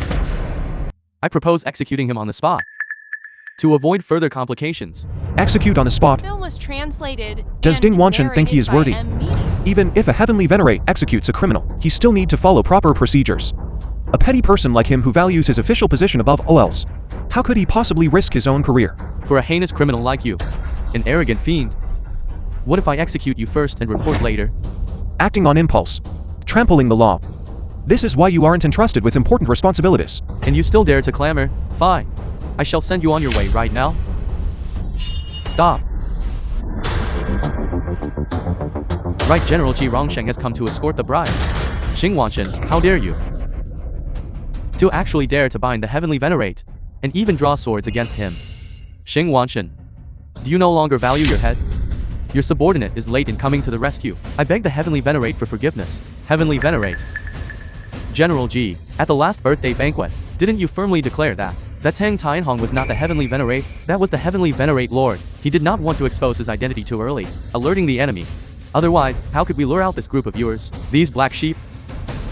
I propose executing him on the spot to avoid further complications. Execute on the spot. The film was translated. Does and Ding Wanchen think he is narrated worthy? by M-Media. Even if a heavenly venerate executes a criminal, he still need to follow proper procedures. A petty person like him who values his official position above all else. How could he possibly risk his own career? For a heinous criminal like you, an arrogant fiend. What if I execute you first and report later? Acting on impulse. Trampling the law. This is why you aren't entrusted with important responsibilities. And you still dare to clamor? Fine. I shall send you on your way right now. Stop. Right, General Ji Rongsheng has come to escort the bride. Xing Wanchen, how dare you? To actually dare to bind the heavenly venerate, and even draw swords against him. Xing Wanchen, do you no longer value your head? Your subordinate is late in coming to the rescue. I beg the heavenly venerate for forgiveness. Heavenly venerate. General Ji, at the last birthday banquet, didn't you firmly declare that Tang Tianhong was not the heavenly venerate? That was the heavenly venerate lord. He did not want to expose his identity too early, alerting the enemy. Otherwise, how could we lure out this group of viewers? These black sheep?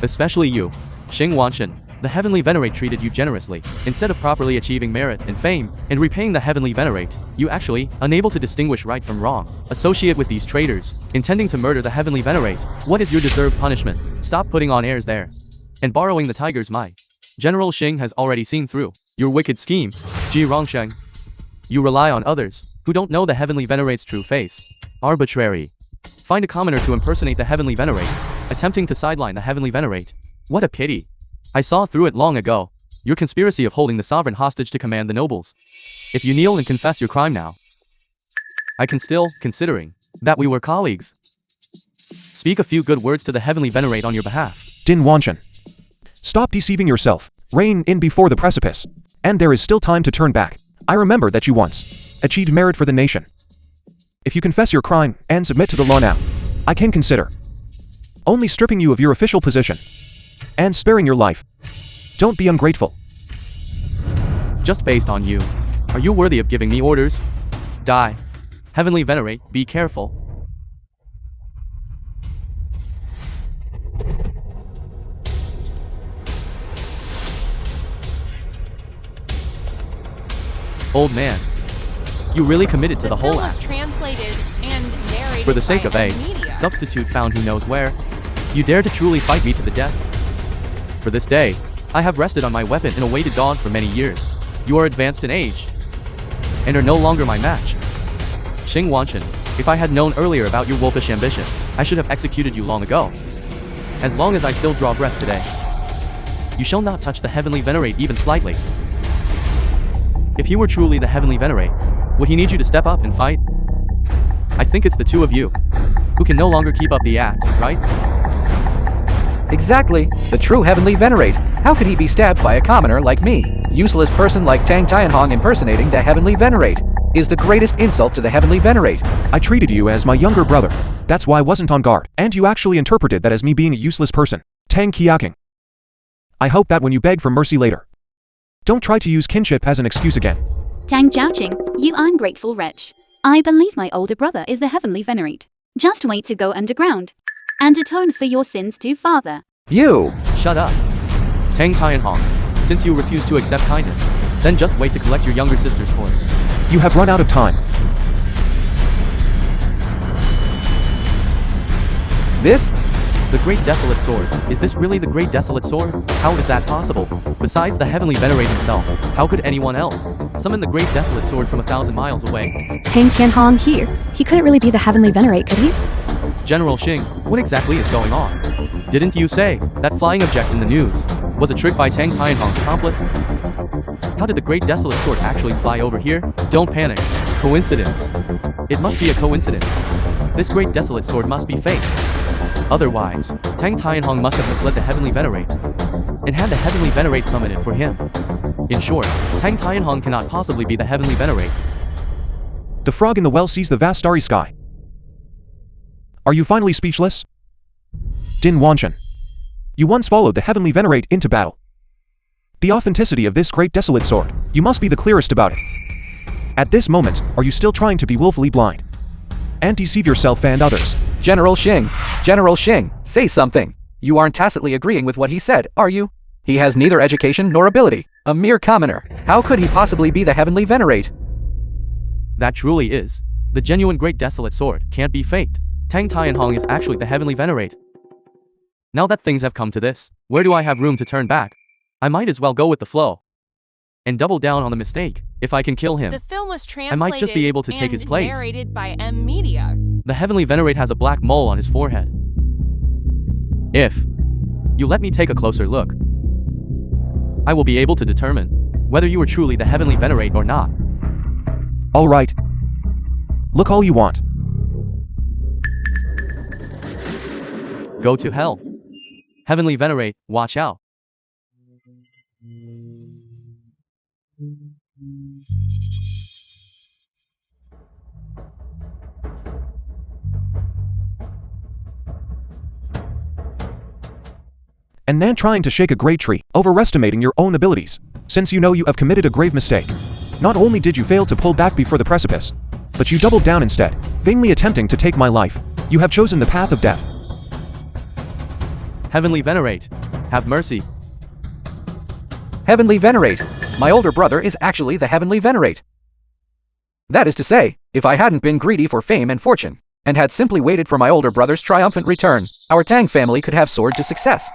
Especially you, Xing Wanchen. The heavenly venerate treated you generously. Instead of properly achieving merit and fame, and repaying the heavenly venerate, you actually, unable to distinguish right from wrong, associate with these traitors, intending to murder the heavenly venerate. What is your deserved punishment? Stop putting on airs there. And borrowing the tiger's might. General Xing has already seen through your wicked scheme. Ji Rongsheng, you rely on others, who don't know the heavenly venerate's true face. Arbitrary. Find a commoner to impersonate the heavenly venerate, attempting to sideline the heavenly venerate. What a pity. I saw through it long ago. Your conspiracy of holding the sovereign hostage to command the nobles. If you kneel and confess your crime now, I can still, considering that we were colleagues, speak a few good words to the heavenly venerate on your behalf. Din Wanchen. Stop deceiving yourself. Rein in before the precipice. And there is still time to turn back. I remember that you once achieved merit for the nation. If you confess your crime and submit to the law now, I can consider only stripping you of your official position and sparing your life. Don't be ungrateful. Just based on you, are you worthy of giving me orders? Die. Heavenly venerate, be careful. Old man, you really committed to the whole film was act. translated and narrated For the sake by of a M-Media. substitute found who knows where, you dare to truly fight me to the death? For this day, I have rested on my weapon and awaited dawn for many years. You are advanced in age, and are no longer my match. Xing Wanchen, if I had known earlier about your wolfish ambition, I should have executed you long ago. As long as I still draw breath today, you shall not touch the heavenly venerate even slightly. If you were truly the heavenly venerate, would he need you to step up and fight? I think it's the two of you who can no longer keep up the act, right? Exactly. The true heavenly venerate. How could he be stabbed by a commoner like me? Useless person like Tang Tianhong impersonating the heavenly venerate is the greatest insult to the heavenly venerate. I treated you as my younger brother. That's why I wasn't on guard. And you actually interpreted that as me being a useless person. Tang Qiaking. I hope that when you beg for mercy later, don't try to use kinship as an excuse again. Tang Jiaoqing, you ungrateful wretch. I believe my older brother is the heavenly venerate. Just wait to go underground and atone for your sins to Father. You! Shut up. Tang Tianhong, since you refuse to accept kindness, then just wait to collect your younger sister's corpse. You have run out of time. This? The Great Desolate Sword. Is this really the Great Desolate Sword? How is that possible? Besides the heavenly venerate himself, how could anyone else summon the Great Desolate Sword from 1,000 miles away? Tang Tianhong here. He couldn't really be the heavenly venerate, could he? General Xing, what exactly is going on? Didn't you say that flying object in the news was a trick by Tang Tianhong's accomplice? How did the Great Desolate Sword actually fly over here? Don't panic. Coincidence. It must be a coincidence. This great desolate sword must be fake. Otherwise, Tang Tianhong must have misled the Heavenly Venerate and had the Heavenly Venerate summon it for him. In short, Tang Tianhong cannot possibly be the Heavenly Venerate. The frog in the well sees the vast starry sky. Are you finally speechless? Din Wanshan. You once followed the Heavenly Venerate into battle. The authenticity of this great desolate sword, you must be the clearest about it. At this moment, are you still trying to be willfully blind and deceive yourself and others? General Xing, say something. You aren't tacitly agreeing with what he said, are you? He has neither education nor ability, a mere commoner. How could he possibly be the Heavenly Venerate? That truly is. The genuine great desolate sword can't be faked. Tang Tianhong is actually the Heavenly Venerate. Now that things have come to this, where do I have room to turn back? I might as well go with the flow and double down on the mistake. If I can kill him, The film was translated I might just be able to take his place. narrated by M Media. The Heavenly Venerate has a black mole on his forehead. If you let me take a closer look, I will be able to determine whether you are truly the Heavenly Venerate or not. All right. Look all you want. Go to hell. Heavenly Venerate, watch out. And Nan trying to shake a great tree, overestimating your own abilities, since you know you have committed a grave mistake. Not only did you fail to pull back before the precipice, but you doubled down instead, vainly attempting to take my life. You have chosen the path of death. Heavenly Venerate, have mercy. Heavenly Venerate. My older brother is actually the Heavenly Venerate. That is to say, if I hadn't been greedy for fame and fortune, and had simply waited for my older brother's triumphant return, our Tang family could have soared to success,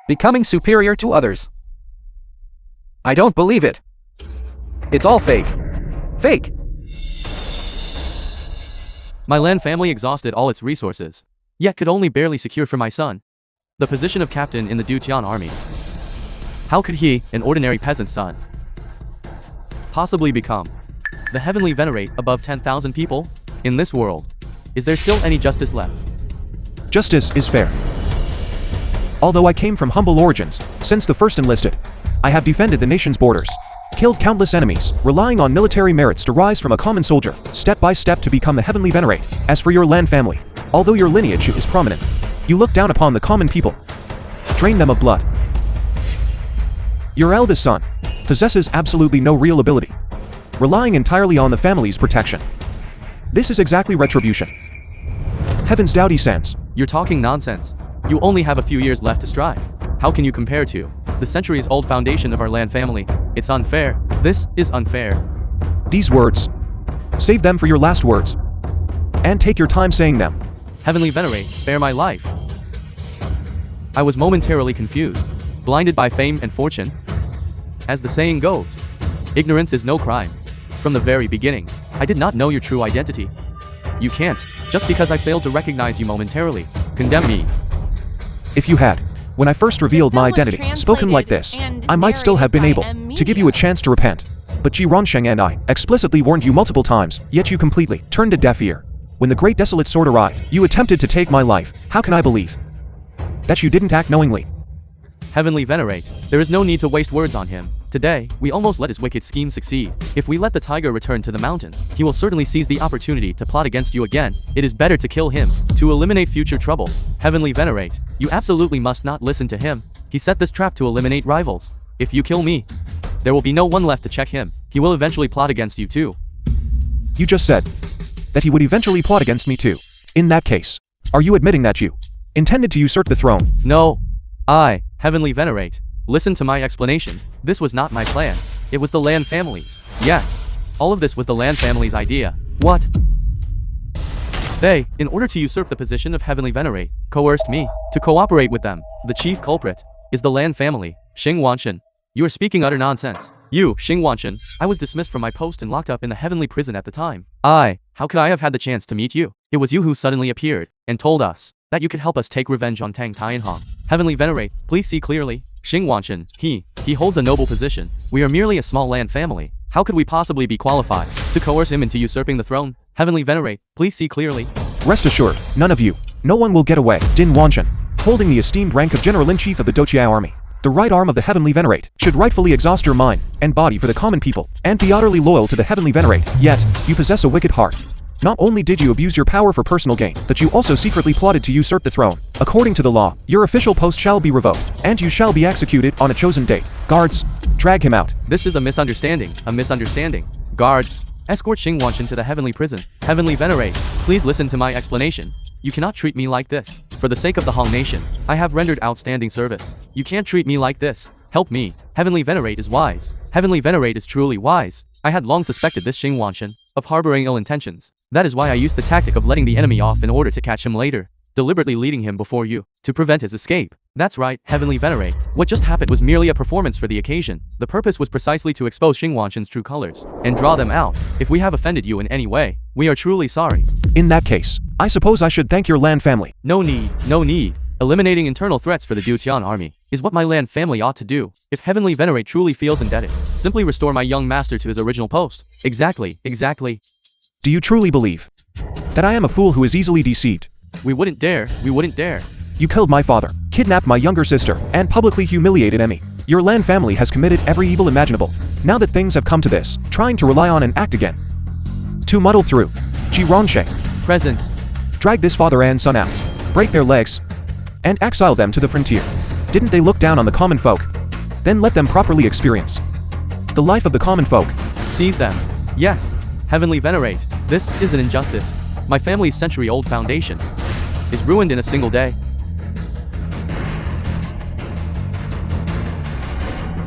becoming superior to others. I don't believe it. It's all fake. Fake. My Lan family exhausted all its resources, yet could only barely secure for my son the position of captain in the Dutian army. How could he, an ordinary peasant's son, possibly become the Heavenly Venerate above 10,000 people? In this world, is there still any justice left? Justice is fair. Although I came from humble origins, since the first enlisted, I have defended the nation's borders, killed countless enemies, relying on military merits to rise from a common soldier, step by step to become the Heavenly Venerate. As for your Lan family, although your lineage is prominent, you look down upon the common people, drain them of blood. Your eldest son possesses absolutely no real ability, relying entirely on the family's protection. This is exactly retribution. Heaven's Dowdy Sands. You're talking nonsense. You only have a few years left to strive. How can you compare to the centuries-old foundation of our Lan family? It's unfair. This is unfair. These words, save them for your last words, and take your time saying them. Heavenly Venerate, spare my life. I was momentarily confused, blinded by fame and fortune. As the saying goes, ignorance is no crime. From the very beginning, I did not know your true identity. You can't, just because I failed to recognize you momentarily, condemn me. If you had, when I first revealed my identity, spoken like this, I might still have been able to give you a chance to repent. But Ji Ronsheng and I explicitly warned you multiple times, yet you completely turned a deaf ear. When the great desolate sword arrived, you attempted to take my life. How can I believe that you didn't act knowingly? Heavenly Venerate, there is no need to waste words on him. Today, we almost let his wicked scheme succeed. If we let the tiger return to the mountain, he will certainly seize the opportunity to plot against you again. It is better to kill him, to eliminate future trouble. Heavenly Venerate, you absolutely must not listen to him. He set this trap to eliminate rivals. If you kill me, there will be no one left to check him. He will eventually plot against you too. You just said that he would eventually plot against me too. In that case, are you admitting that you intended to usurp the throne? No. Heavenly Venerate, listen to my explanation. This was not my plan. It was the Lan family's. Yes. All of this was the Lan family's idea. What? They, in order to usurp the position of Heavenly Venerate, coerced me to cooperate with them. The chief culprit is the Lan family, Xing Wanshan. You are speaking utter nonsense. You, Xing Wanshan, I was dismissed from my post and locked up in the heavenly prison at the time. How could I have had the chance to meet you? It was you who suddenly appeared and told us that you could help us take revenge on Tang Tianhong. Heavenly Venerate, please see clearly. Xing Wanshan, he holds a noble position. We are merely a small Lan family. How could we possibly be qualified to coerce him into usurping the throne? Heavenly Venerate, please see clearly. Rest assured, none of you, no one will get away. Din Wanshan, holding the esteemed rank of General-in-Chief of the Dochiai Army, the right arm of the Heavenly Venerate, should rightfully exhaust your mind and body for the common people, and be utterly loyal to the Heavenly Venerate. Yet, you possess a wicked heart. Not only did you abuse your power for personal gain, but you also secretly plotted to usurp the throne. According to the law, your official post shall be revoked, and you shall be executed on a chosen date. Guards, drag him out. This is a misunderstanding. Guards, escort Xing Wanshan to the heavenly prison. Heavenly Venerate, please listen to my explanation. You cannot treat me like this. For the sake of the Hong Nation, I have rendered outstanding service. You can't treat me like this. Help me. Heavenly Venerate is wise. Heavenly Venerate is truly wise. I had long suspected this Xing Wanshan of harboring ill intentions. That is why I used the tactic of letting the enemy off in order to catch him later, deliberately leading him before you, to prevent his escape. That's right, Heavenly Venerate. What just happened was merely a performance for the occasion. The purpose was precisely to expose Xing Wanshan's true colors, and draw them out. If we have offended you in any way, we are truly sorry. In that case, I suppose I should thank your Lan family. No need. Eliminating internal threats for the Dutian army is what my Lan family ought to do. If Heavenly Venerate truly feels indebted, simply restore my young master to his original post. Exactly. Do you truly believe that I am a fool who is easily deceived? We wouldn't dare. You killed my father, kidnapped my younger sister, and publicly humiliated Emmy. Your Lan family has committed every evil imaginable. Now that things have come to this, trying to rely on and act again. To muddle through. Ji Ronsheng, Present. drag this father and son out, break their legs, and exile them to the frontier. Didn't they look down on the common folk? Then let them properly experience the life of the common folk. Seize them. Yes. Heavenly Venerate, this is an injustice. My family's century-old foundation is ruined in a single day.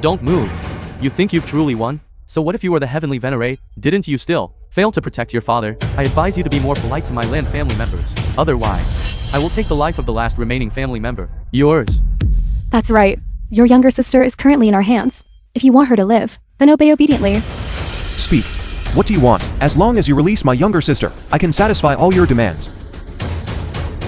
Don't move. You think you've truly won? So what if you were the Heavenly Venerate? Didn't you still fail to protect your father? I advise you to be more polite to my Lan family members. Otherwise, I will take the life of the last remaining family member. Yours. That's right. Your younger sister is currently in our hands. If you want her to live, then obey obediently. Speak. What do you want? As long as you release my younger sister, I can satisfy all your demands.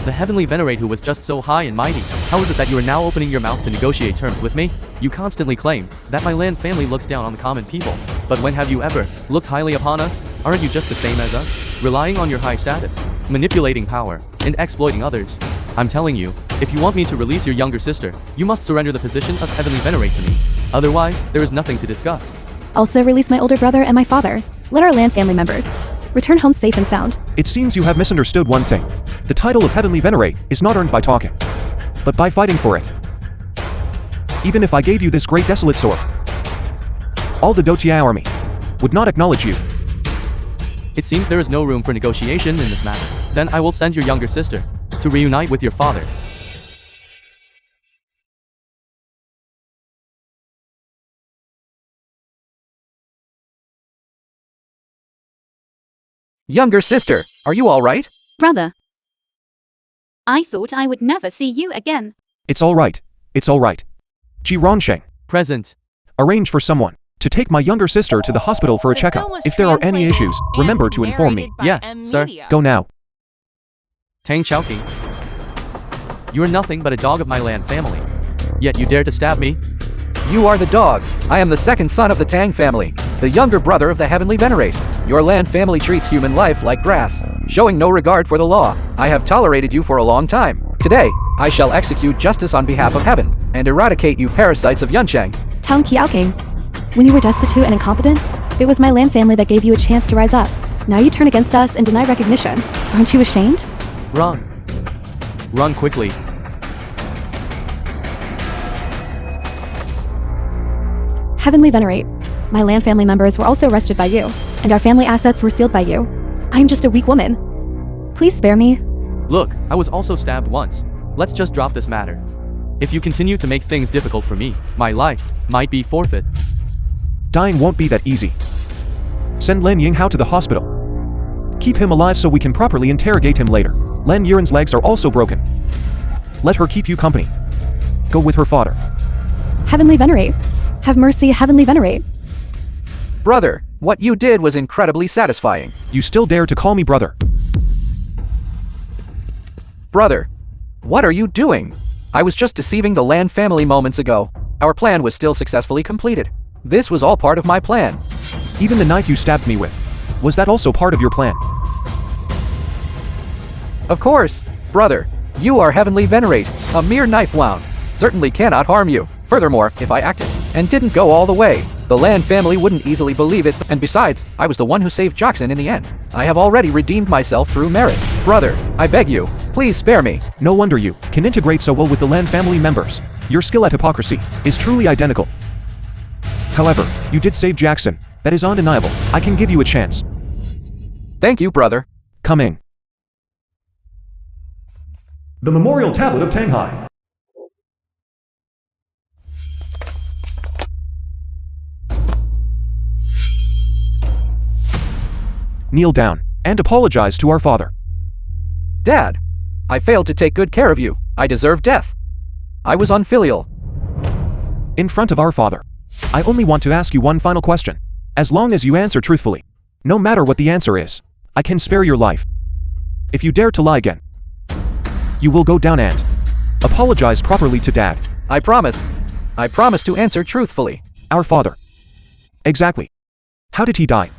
The Heavenly Venerate who was just so high and mighty, how is it that you are now opening your mouth to negotiate terms with me? You constantly claim that my Lan family looks down on the common people. But when have you ever looked highly upon us? Aren't you just the same as us? Relying on your high status, manipulating power, and exploiting others. I'm telling you, if you want me to release your younger sister, you must surrender the position of Heavenly Venerate to me. Otherwise, there is nothing to discuss. Also release my older brother and my father. Let our Lan family members return home safe and sound. It seems you have misunderstood one thing. The title of Heavenly Venerate is not earned by talking, but by fighting for it. Even if I gave you this great desolate sword, all the Dochiai army would not acknowledge you. It seems there is no room for negotiation in this matter. Then I will send your younger sister to reunite with your father. Younger sister, are you all right? Brother, I thought I would never see you again. It's all right. Ji Ronsheng, Present. arrange for someone to take my younger sister to the hospital for a The checkup. film was If there are any translated issues, and remember to inform me. narrated by Yes, M sir. Media. Go now. Tang Chowking. You are nothing but a dog of my Lan family. Yet you dare to stab me? You are the dog. I am the second son of the Tang family, the younger brother of the Heavenly Venerate. Your Lan family treats human life like grass, showing no regard for the law. I have tolerated you for a long time. Today, I shall execute justice on behalf of heaven, and eradicate you parasites of Yuncheng. Tang Qiaoking, when you were destitute and incompetent, it was my Lan family that gave you a chance to rise up. Now you turn against us and deny recognition. Aren't you ashamed? Run. Run quickly. Heavenly Venerate, my Lan family members were also arrested by you, and our family assets were sealed by you. I am just a weak woman. Please spare me. Look, I was also stabbed once. Let's just drop this matter. If you continue to make things difficult for me, my life might be forfeit. Dying won't be that easy. Send Len Yinghao to the hospital. Keep him alive so we can properly interrogate him later. Len Yuren's legs are also broken. Let her keep you company. Go with her father. Heavenly Venerate, have mercy, Heavenly Venerate. Brother, what you did was incredibly satisfying. You still dare to call me brother. Brother, what are you doing? I was just deceiving the Lan family moments ago. Our plan was still successfully completed. This was all part of my plan. Even the knife you stabbed me with, was that also part of your plan? Of course. Brother, you are heavenly venerate. A mere knife wound certainly cannot harm you. Furthermore, if I acted and didn't go all the way, the Land family wouldn't easily believe it, and besides, I was the one who saved Jackson in the end. I have already redeemed myself through merit. Brother, I beg you, please spare me. No wonder you can integrate so well with the Land family members. Your skill at hypocrisy is truly identical. However, you did save Jackson. That is undeniable. I can give you a chance. Thank you, brother. Come in. The Memorial Tablet of Tanghai. Kneel down and apologize to our father. Dad, I failed to take good care of you. I deserve death. I was unfilial. In front of our father, I only want to ask you one final question. As long as you answer truthfully, no matter what the answer is, I can spare your life. If you dare to lie again, you will go down and apologize properly to Dad. I promise. I promise to answer truthfully. Our father. Exactly. How did he die?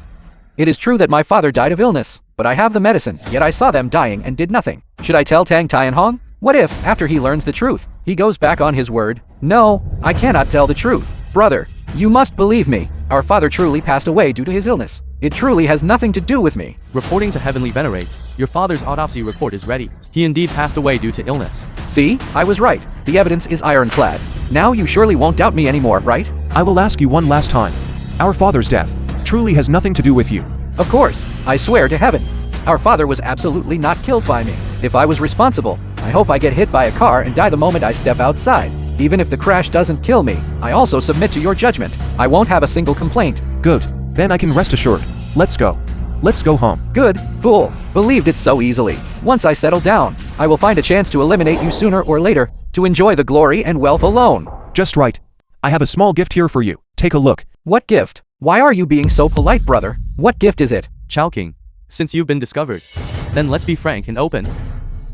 It is true that my father died of illness, but I have the medicine, yet I saw them dying and did nothing. Should I tell Tang Tianhong? What if, after he learns the truth, he goes back on his word? No, I cannot tell the truth. Brother, you must believe me. Our father truly passed away due to his illness. It truly has nothing to do with me. Reporting to Heavenly Venerate, your father's autopsy report is ready. He indeed passed away due to illness. See, I was right. The evidence is ironclad. Now you surely won't doubt me anymore, right? I will ask you one last time. Our father's death truly has nothing to do with you. Of course, I swear to heaven. Our father was absolutely not killed by me. If I was responsible, I hope I get hit by a car and die the moment I step outside. Even if the crash doesn't kill me, I also submit to your judgment. I won't have a single complaint. Good. Then I can rest assured. Let's go. Let's go home. Good, fool. Believed it so easily. Once I settle down, I will find a chance to eliminate you sooner or later, to enjoy the glory and wealth alone. Just right. I have a small gift here for you. Take a look. What gift? Why are you being so polite, brother? What gift is it? Chowking, since you've been discovered, then let's be frank and open.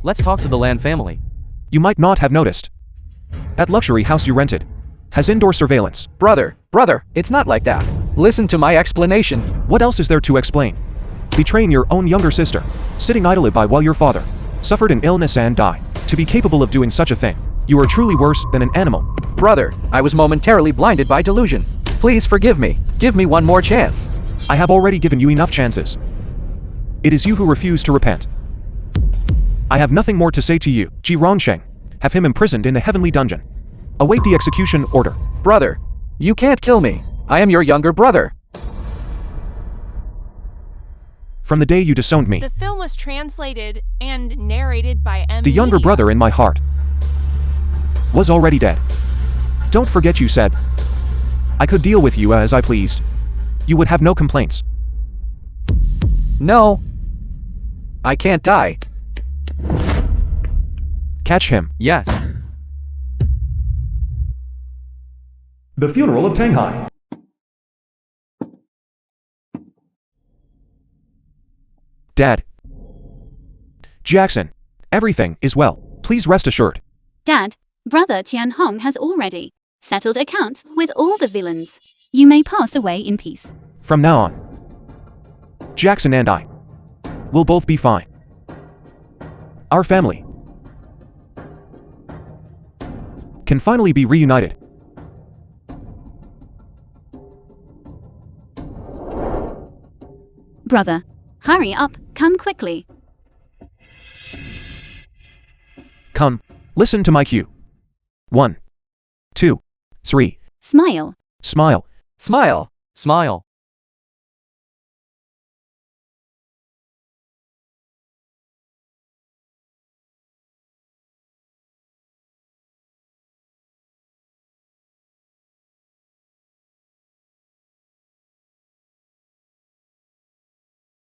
Let's talk to the Land family. You might not have noticed. That luxury house you rented has indoor surveillance. Brother, it's not like that. Listen to my explanation. What else is there to explain? Betraying your own younger sister, sitting idly by while your father suffered an illness and died. To be capable of doing such a thing, you are truly worse than an animal. Brother, I was momentarily blinded by delusion. Please forgive me. Give me one more chance. I have already given you enough chances. It is you who refuse to repent. I have nothing more to say to you. Ji Rongsheng, have him imprisoned in the heavenly dungeon. Await the execution order. Brother, you can't kill me. I am your younger brother. From the day you disowned me, The film was translated and narrated by M. the younger Media. brother in my heart was already dead. Don't forget you said I could deal with you as I pleased. You would have no complaints. No. I can't die. Catch him. Yes. The funeral of Tanghai. Dad. Jackson. Everything is well. Please rest assured. Dad, brother Tianhong has already settled accounts with all the villains. You may pass away in peace. From now on, Jackson and I will both be fine. Our family can finally be reunited. Brother, hurry up, come quickly. Come, listen to my cue. 1, 2, 3. Smile. Smile. Smile. Smile.